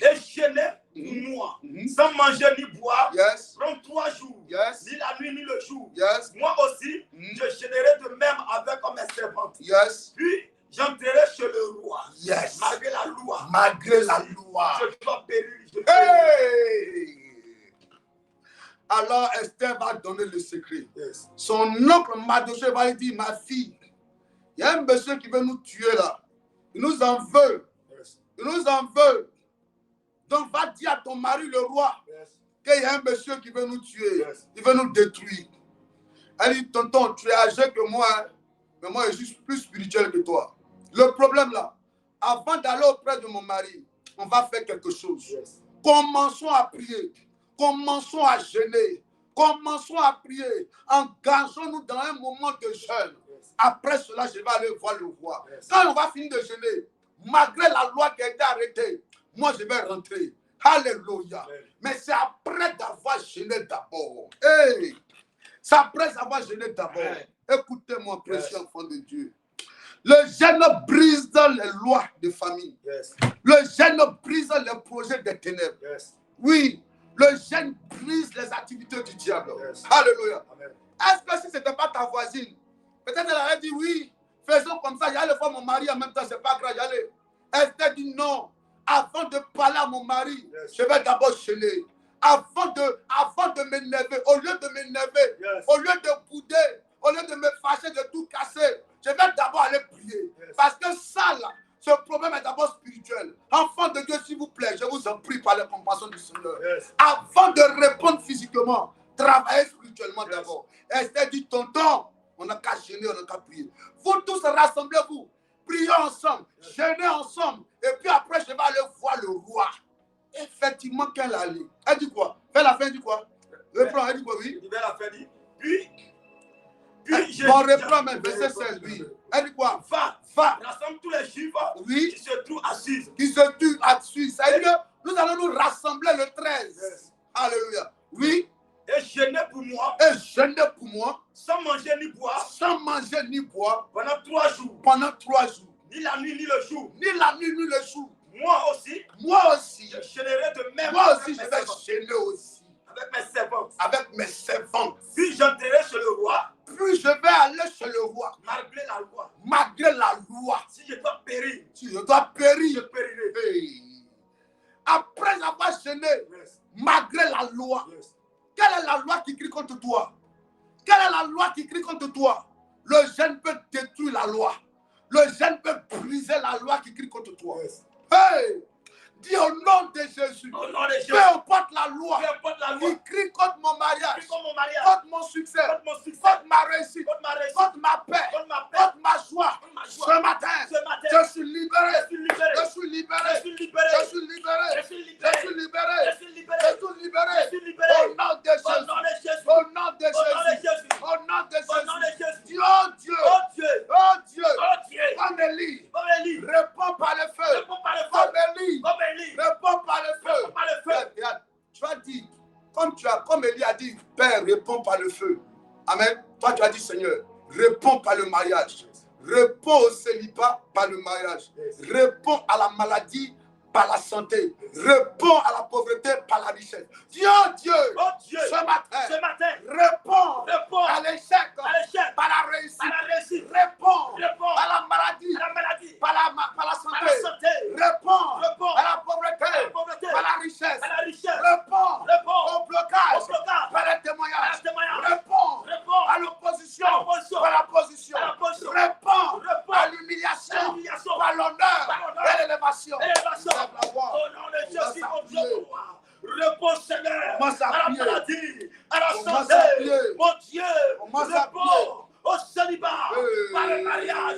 B: et chaînez pour moi, sans manger ni boire, pendant 3 jours, ni la nuit ni le jour. Moi aussi, je chaînerai de même avec mes servantes. Puis, j'entrerai chez le roi. Malgré la loi. Je dois périr.
A: Alors Esther va donner le secret. Son oncle Mardochée va lui dire, ma fille, il y a un monsieur qui veut nous tuer là. Il nous en veut. Il nous en veut. Donc va dire à ton mari le roi qu'il y a un monsieur qui veut nous tuer,
B: Yes.
A: il veut nous détruire. Elle dit, tonton, tu es âgé que moi, hein, mais moi, je suis plus spirituel que toi. Le problème là, avant d'aller auprès de mon mari, on va faire quelque chose.
B: Yes.
A: Commençons à prier, commençons à jeûner, commençons à prier, engageons-nous dans un moment de jeûne.
B: Yes.
A: Après cela, je vais aller voir le roi.
B: Yes.
A: Quand on va finir de jeûner, malgré la loi qui a été arrêtée, moi je vais rentrer. Alléluia.
B: Amen.
A: Mais c'est après d'avoir jeûné d'abord. Hey! C'est après avoir jeûné d'abord.
B: Amen.
A: Écoutez-moi, précieux
B: Yes.
A: enfant de Dieu. Le jeûne brise les lois de famille.
B: Yes.
A: Le jeûne brise les projets des ténèbres.
B: Yes.
A: Oui, le jeûne brise les activités du diable.
B: Yes.
A: Alléluia.
B: Amen.
A: Est-ce que si ce n'était pas ta voisine, peut-être elle aurait dit oui, faisons comme ça, j'allais voir mon mari en même temps, c'est pas grave, j'allais. Elle t'a dit non, avant de parler à mon mari,
B: Yes.
A: je vais d'abord jeûner. Avant de m'énerver, au lieu de m'énerver,
B: Yes.
A: au lieu de bouder, au lieu de me fâcher, de tout casser, je vais d'abord aller prier.
B: Yes.
A: Parce que ça, là, ce problème est d'abord spirituel. Enfant de Dieu, s'il vous plaît, je vous en prie par la compassion du Seigneur.
B: Yes.
A: Avant de répondre physiquement, travaillez spirituellement
B: Yes.
A: d'abord. Esther dit, tonton, on n'a qu'à jeûner, on n'a qu'à prier. Vous tous rassemblez-vous, priez ensemble,
B: Yes.
A: jeûnez ensemble, et puis après, je vais aller voir le roi. Effectivement, qu'elle allait. Elle dit quoi? Fais la fin, elle dit quoi? Reprends, elle dit quoi, oui?
B: Il la fin dit. Puis
A: Bon, reprends même, verset 16, oui. Elle dit quoi?
B: Va,
A: Va,
B: rassemble tous les juifs
A: oui,
B: qui se trouvent assises.
A: qui se tue à Suisse. Ça veut dire que nous allons nous rassembler le 13.
B: Yes.
A: Alléluia. Oui,
B: Et jeûner pour moi,
A: et jeûner pour moi,
B: sans manger ni boire,
A: sans manger ni boire,
B: pendant 3 jours.
A: pendant 3 jours.
B: Ni la nuit, ni le jour.
A: Ni la nuit, ni le jour.
B: Moi aussi,
A: Moi aussi,
B: je jeûnerai de même
A: moi
B: avec
A: aussi, je
B: mes
A: vais
B: servantes.
A: jeûner aussi.
B: Avec mes servantes.
A: Avec mes servantes.
B: Puis j'entrerai chez le roi,
A: Puis je vais aller chez le roi,
B: malgré la loi.
A: malgré la loi.
B: Si je dois périr,
A: Si je dois
B: je
A: périr,
B: périrai.
A: hey. Après avoir jeûné,
B: Yes.
A: malgré la loi,
B: Yes.
A: quelle est la loi qui crie contre toi? Quelle est la loi qui crie contre toi? Le jeûne peut détruire la loi. Le jeûne peut briser la loi qui crie contre toi.
B: Yes.
A: Hey! Dis au nom de Jésus.
B: Au nom de Jésus.
A: Peu importe la loi
B: Peu importe la loi.
A: qui crie contre mon mariage,
B: Puis comme mon mariage,
A: contre mon succès,
B: contre mon succès,
A: contre ma réussite,
B: contre ma réussite,
A: contre ma paix,
B: contre ma paix,
A: contre ma joie.
B: contre ma joie.
A: Ce matin,
B: Ce matin,
A: je suis libéré.
B: je suis libéré.
A: Je suis libéré.
B: Je suis libéré.
A: Je suis libéré.
B: Je suis
A: Je
B: libéré.
A: suis libéré.
B: Je suis libéré.
A: Je suis libéré.
B: Je suis libéré.
A: Au nom de
B: Au
A: Jésus.
B: nom de Jésus.
A: Au nom de
B: Au nom de
A: Jésus.
B: Jésus.
A: Au nom de
B: Au nom de
A: Jésus.
B: Jésus.
A: Dis, oh Dieu.
B: Oh Dieu.
A: Oh Dieu.
B: Oh Dieu.
A: Comme Élie.
B: Comme Élie.
A: Réponds par le feu.
B: Réponds par le feu.
A: Comme Élie.
B: Comme Élie.
A: Réponds par le feu.
B: Réponds par le feu.
A: Regarde, tu vas dire, comme Élie a dit, Père, réponds par le feu. Amen. Toi, tu as dit, Seigneur, réponds par le mariage. Réponds au célibat par le mariage. Réponds à la maladie par la santé. Réponds à la pauvreté par la richesse. Dis, oh Dieu,
B: Oh Dieu.
A: ce matin,
B: Ce matin,
A: réponds
B: réponds
A: à l'échec
B: à l'échec,
A: par la réussite.
B: à la réussite,
A: Réponds
B: réponds
A: à la maladie
B: à la maladie,
A: par la
B: à la
A: santé.
B: santé,
A: Réponds
B: réponds
A: à la pauvreté
B: à la pauvreté,
A: par la richesse.
B: à la richesse,
A: Réponds
B: réponds
A: au blocage
B: au blocage,
A: par les
B: à la
A: témoignages.
B: témoignage,
A: Réponds
B: réponds
A: à l'opposition
B: à l'opposition,
A: par la position.
B: à la position.
A: Réponds
B: Réponds
A: à
B: à
A: l'humiliation
B: l'humiliation,
A: par l'honneur
B: par l'honneur
A: et l'élévation.
B: élévation.
A: Lève la voix.
B: Au nom de Jésus,
A: On va
B: mon Dieu,
A: s'appuyer.
B: mon roi. Réponds, Seigneur,
A: Commence à
B: à la
A: prier.
B: maladie, à la
A: Commence
B: santé.
A: à prier.
B: Mon Dieu,
A: Commence à
B: réponds au célibat,
A: Hey.
B: par le mariage.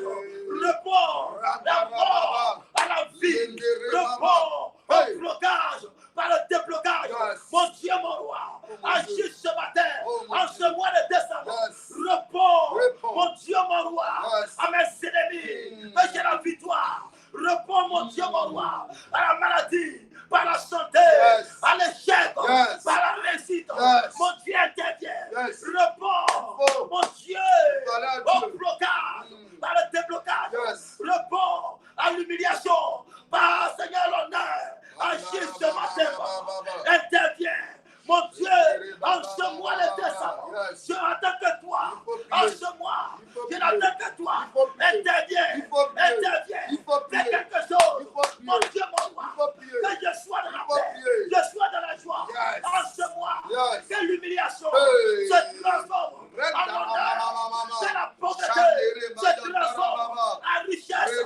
B: Réponds d'abord à la vie. Réponds
A: Hey.
B: au blocage, par le déblocage.
A: Yes.
B: Mon Dieu, mon roi,
A: Oh, mon
B: agis
A: Dieu.
B: ce matin,
A: Oh, mon
B: en
A: Dieu.
B: ce mois de décembre.
A: Yes.
B: Réponds,
A: Réponds.
B: mon Dieu, mon roi,
A: Yes.
B: à mes ennemis. Que j'ai la victoire. Réponds, mon Dieu, mon roi, à la maladie, par la santé,
A: Yes.
B: à l'échec,
A: Yes.
B: par la réussite.
A: Yes.
B: Mon Dieu intervient.
A: Yes.
B: Réponds,
A: Oh.
B: mon Dieu,
A: Voilà,
B: au
A: Dieu.
B: blocage,
A: Mm.
B: par le déblocage.
A: Yes.
B: Réponds à l'humiliation, par Seigneur l'honneur. Agis ce matin, papa. Interviens. Mon Dieu, en ce mois de décembre,
A: Yes.
B: je n'attends que toi.
A: Il faut prier.
B: En ce mois,
A: Il faut
B: je
A: prier.
B: n'attends que toi.
A: Il faut prier.
B: Interviens.
A: Il faut prier.
B: Interviens.
A: Il faut prier.
B: Fais quelque chose.
A: Il faut prier.
B: Mon Dieu, mon
A: Il
B: roi.
A: faut prier.
B: Que je sois dans la
A: Il faut
B: paix.
A: prier.
B: Je sois dans la joie.
A: Yes.
B: En ce mois,
A: Yes.
B: que l'humiliation
A: Hey.
B: se transforme en
A: Renda,
B: honneur. Que la pauvreté
A: Chandere,
B: se transforme en richesse.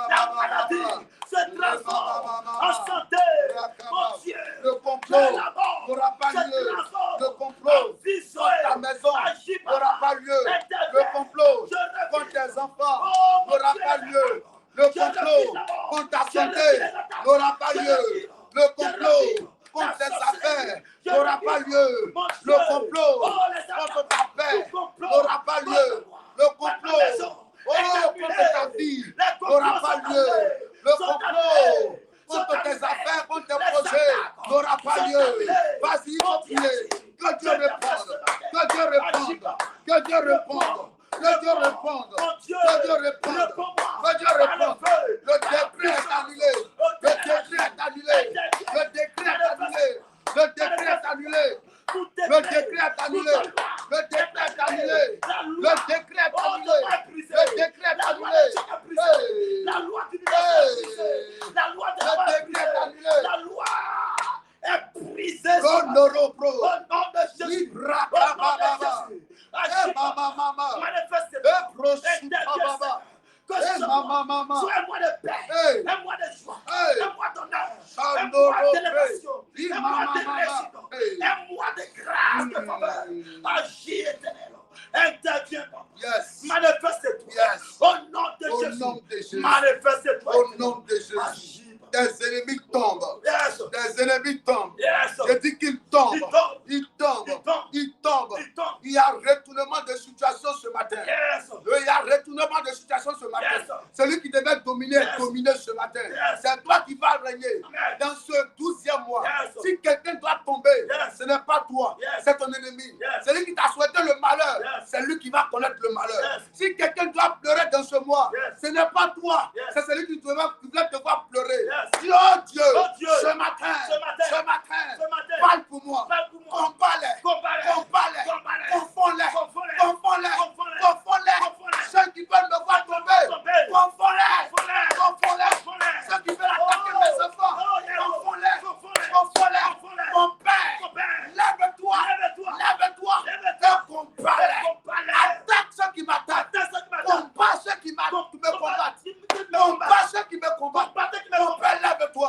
B: La maladie se transforme en santé. Mon Dieu,
A: Le
B: que
A: complot
B: la mort
A: n'aura pas
B: se
A: lieu. Le complot contre ta paix n'aura pas lieu. Le complot contre ta vie n'aura pas lieu. Le complot contre tes affaires, contre tes projets n'aura pas lieu. Vas-y, il faut prier. Que Dieu réponde. Que Dieu réponde. Que Dieu réponde. Que Dieu réponde. Que Dieu réponde. Que Dieu réponde. Le décret est annulé. Le décret est annulé. Le décret est annulé. Le décret est annulé. Le décret est annulé. Le décret est annulé. Le décret est annulé. Le décret est annulé.
B: La loi du ministère. La loi de
A: le décret est annulé.
B: La loi est brisée.
A: Au nom
B: de Jésus. Au nom de Jésus. Que ce soit un mois de paix, un mois de joie, un mois d'honneur, un mois d'élévation, un mois de réussite, un mois de grâce, de faveur. Agis, éternel. Interviens, manifeste-toi. Au nom de Jésus. Manifeste-toi.
A: Au nom de Jésus. Des ennemis tombent. Des ennemis tombent. Je dis qu'ils tombent. Ils tombent. Ils tombent. Il y a retournement de situation ce matin. Il y a retournement de situation ce matin. Celui qui devait dominer est dominé ce matin. C'est toi qui vas régner dans ce 12e mois. Si quelqu'un doit tomber, ce n'est pas toi, c'est ton ennemi. Celui qui t'a souhaité le malheur, c'est lui qui va connaître le malheur. Si quelqu'un doit pleurer dans ce mois, ce n'est pas toi, c'est celui qui doit te voir pleurer. Oh Dieu, ce matin, parle pour moi. Combat-les. Confonds-les. Ceux qui veulent me voir tomber, confonds-les. Ceux qui veulent attaquer mes enfants, confonds-les. Mon Père, lève-toi. Et combat-les. Attaque ceux qui m'attaquent. Combat ceux qui me combattent. Combat ceux qui me combattent. Mon Père, lève-toi.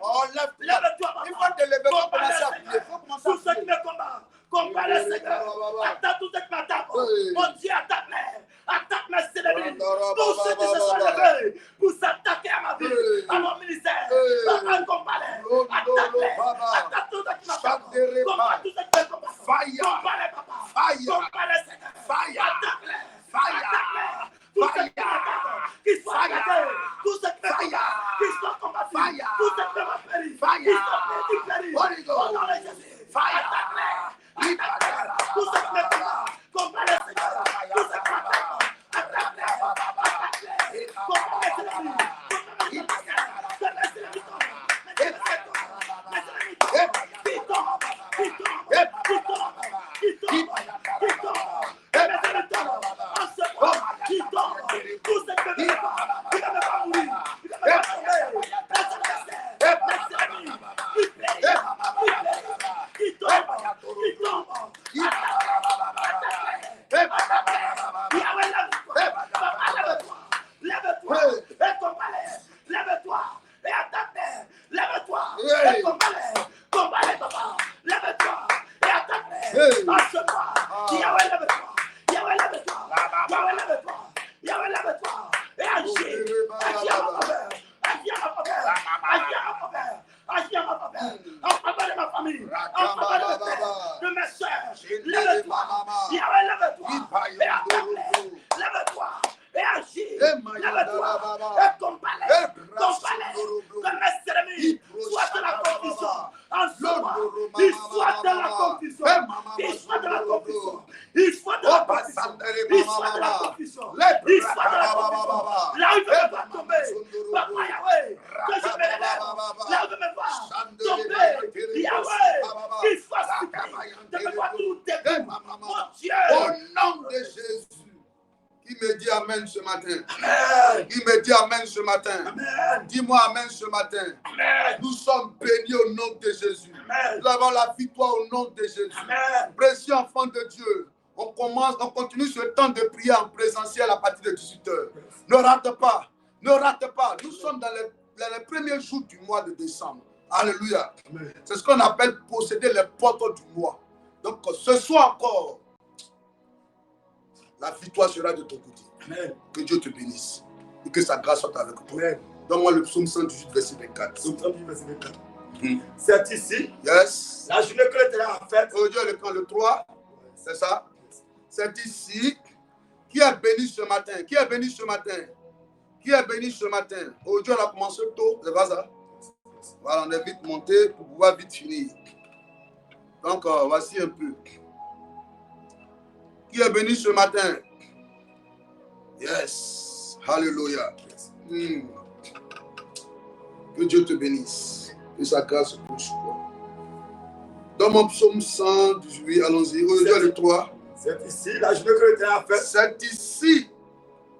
A: Oh, lève-toi. Il faut te lever. Il faut commencer à prier.
B: Tous ceux qui me combattent. Combat les Seigneur. Attaque tous ceux qui m'attaquent. Mon Dieu, attaque-les. Attaque mes ennemis. Tous ceux qui se sont levés pour s'attaquer à ma vie, à mon ministère. Combat-les. Attaque-les. Attaque tous ceux qui m'attaquent. Combat tous ceux qui me combattent. Combat-les, papa. Combat les Seigneur. Attaque-les. Attaque-les. Tous ceux qui m'attaquent. Qu'ils soient attaqués. Tous ceux qui me combattent. Qu'ils soient combattus. Tous ceux qui me péris. Qu'ils soient péris. Au nom de Jésus. Attaque-les. Tous ceux qui me combattent, combat les Seigneur. Tous ceux qui m'attaquent, attaque-les. Combat les ennemis.
A: Dis-moi amen ce matin. Amen. Nous sommes bénis au nom de Jésus. Amen. Nous avons la victoire au nom de Jésus. Précieux enfant de Dieu, on continue ce temps de prière en présentiel à partir de 18h. Ne rate pas. Nous sommes dans les premiers jours du mois de décembre. Alléluia. C'est ce qu'on appelle posséder les portes du mois. Donc ce soir encore, la victoire sera de ton côté. Amen. Que Dieu te bénisse. Et que sa grâce soit avec toi. Donne-moi le psaume 118, verset 24. Psaume 118, verset 24.
B: C'est ici.
A: Yes.
B: La journée que l'Éternel a faite.
A: Aujourd'hui, le 3. C'est ça. C'est ici. Qui est béni ce matin? Qui est béni ce matin? Qui est béni ce matin? Aujourd'hui, on a commencé tôt. C'est pas ça? Voilà, on est vite monté pour pouvoir vite finir. Donc, voici un peu. Qui est béni ce matin? Yes. Hallelujah. Que Dieu te bénisse. Que sa grâce te sur toi. Dans mon psaume 118, allons-y. Aujourd'hui, le 3.
B: C'est ici la journée que l'Éternel a faite.
A: C'est ici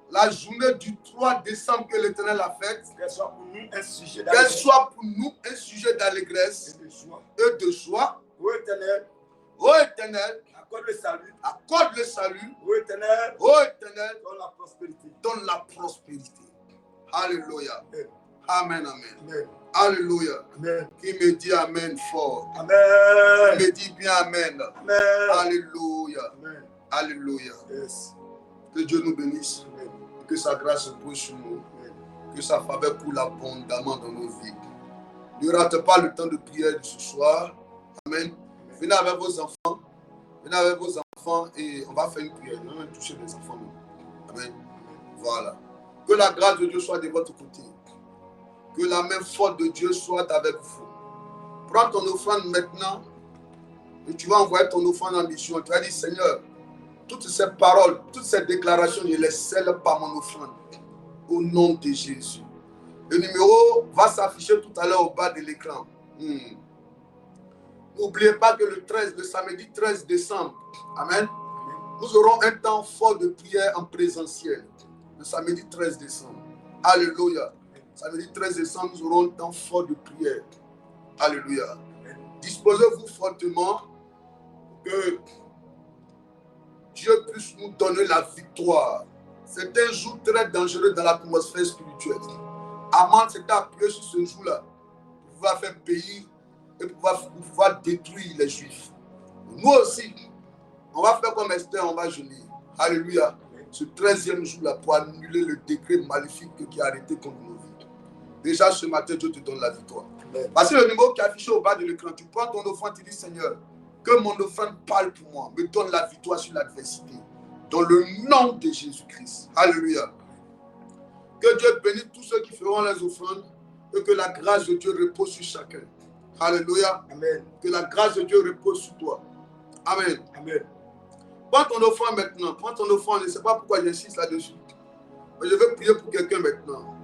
A: la journée du 3 décembre que l'Éternel a faite.
B: Qu'elle soit pour nous un sujet
A: d'allégresse. Qu'elle soit pour nous un sujet d'allégresse et de joie.
B: Ô Éternel.
A: Ô Éternel.
B: Accorde le salut.
A: Accorde le salut.
B: Ô Éternel.
A: Ô Éternel.
B: Donne la prospérité.
A: Donne la prospérité. Alléluia.
B: Amen.
A: Amen, amen.
B: Amen.
A: Alléluia.
B: Amen.
A: Qui me dit amen fort.
B: Amen.
A: Qui me dit bien amen.
B: Amen.
A: Alléluia.
B: Amen.
A: Alléluia.
B: Yes.
A: Que Dieu nous bénisse.
B: Amen.
A: Que sa grâce repose sur nous.
B: Amen.
A: Que sa faveur coule abondamment dans nos vies. Ne rate pas le temps de prière de ce soir. Amen. Venez avec vos enfants. Venez avec vos enfants et on va faire une prière. On va toucher les enfants. Amen. Voilà. Que la grâce de Dieu soit de votre côté. Que la main forte de Dieu soit avec vous. Prends ton offrande maintenant et tu vas envoyer ton offrande en mission. Tu vas dire, Seigneur, toutes ces paroles, toutes ces déclarations, je les scelle par mon offrande. Au nom de Jésus. Le numéro va s'afficher tout à l'heure au bas de l'écran. N'oubliez pas que le samedi 13 décembre, amen, nous aurons un temps fort de prière en présentiel. Le samedi 13 décembre. Alléluia. Samedi 13 décembre, nous aurons un temps fort de prière. Alléluia. Disposez-vous fortement que Dieu puisse nous donner la victoire. C'est un jour très dangereux dans l'atmosphère spirituelle. Aman s'était appuyé sur ce jour-là pour pouvoir faire pays et pour pouvoir détruire les Juifs. Nous aussi, on va faire comme Esther, on va jeûner. Alléluia. Ce 13e jour-là pour annuler le décret maléfique qui a arrêté contre nos vies. Déjà ce matin, Dieu te donne la victoire. Parce que le numéro qui est affiché au bas de l'écran, tu prends ton offrande, tu dis Seigneur, que mon offrande parle pour moi, me donne la victoire sur l'adversité. Dans le nom de Jésus-Christ. Alléluia. Que Dieu bénisse tous ceux qui feront les offrandes et que la grâce de Dieu repose sur chacun. Alléluia.
B: Amen.
A: Que la grâce de Dieu repose sur toi. Amen.
B: Amen.
A: Prends ton offrande maintenant. Prends ton offrande. Je ne sais pas pourquoi j'insiste là-dessus. Mais je vais prier pour quelqu'un maintenant.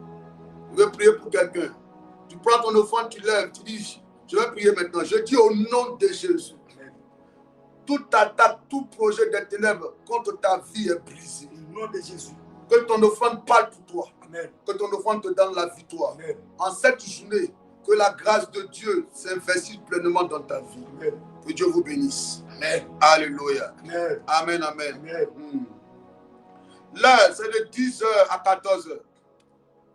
A: Je vais prier pour quelqu'un. Tu prends ton offrande, tu lèves, tu dis, je vais prier maintenant. Je dis au nom de Jésus.
B: Amen.
A: Toute attaque, tout projet des ténèbres contre ta vie est brisé.
B: Au nom de Jésus.
A: Que ton offrande parle pour toi.
B: Amen.
A: Que ton offrande te donne la victoire.
B: Amen.
A: En cette journée, que la grâce de Dieu s'investisse pleinement dans ta vie.
B: Amen.
A: Que Dieu vous bénisse.
B: Amen.
A: Alléluia.
B: Amen.
A: Amen, amen.
B: Amen.
A: L'heure, c'est de 10h à 14h.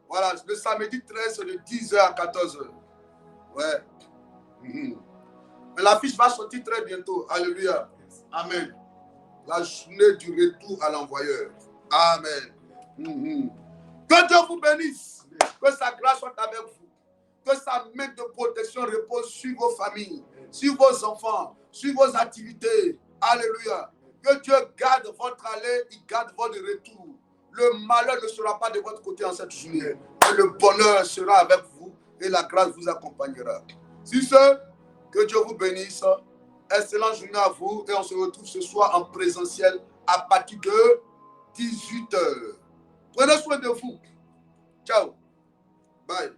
A: Voilà, le samedi 13, c'est de 10h à 14h. Ouais. Mais l'affiche va sortir très bientôt. Alléluia. Amen. La journée du retour à l'envoyeur. Amen. Que Dieu vous bénisse. Que sa grâce soit avec vous. Que sa main de protection repose sur vos familles, sur vos enfants, sur vos activités. Alléluia. Que Dieu garde votre aller, il garde votre retour. Le malheur ne sera pas de votre côté en cette journée. Et le bonheur sera avec vous et la grâce vous accompagnera. Sur ce, que Dieu vous bénisse. Excellente journée à vous et on se retrouve ce soir en présentiel à partir de 18h. Prenez soin de vous. Ciao. Bye.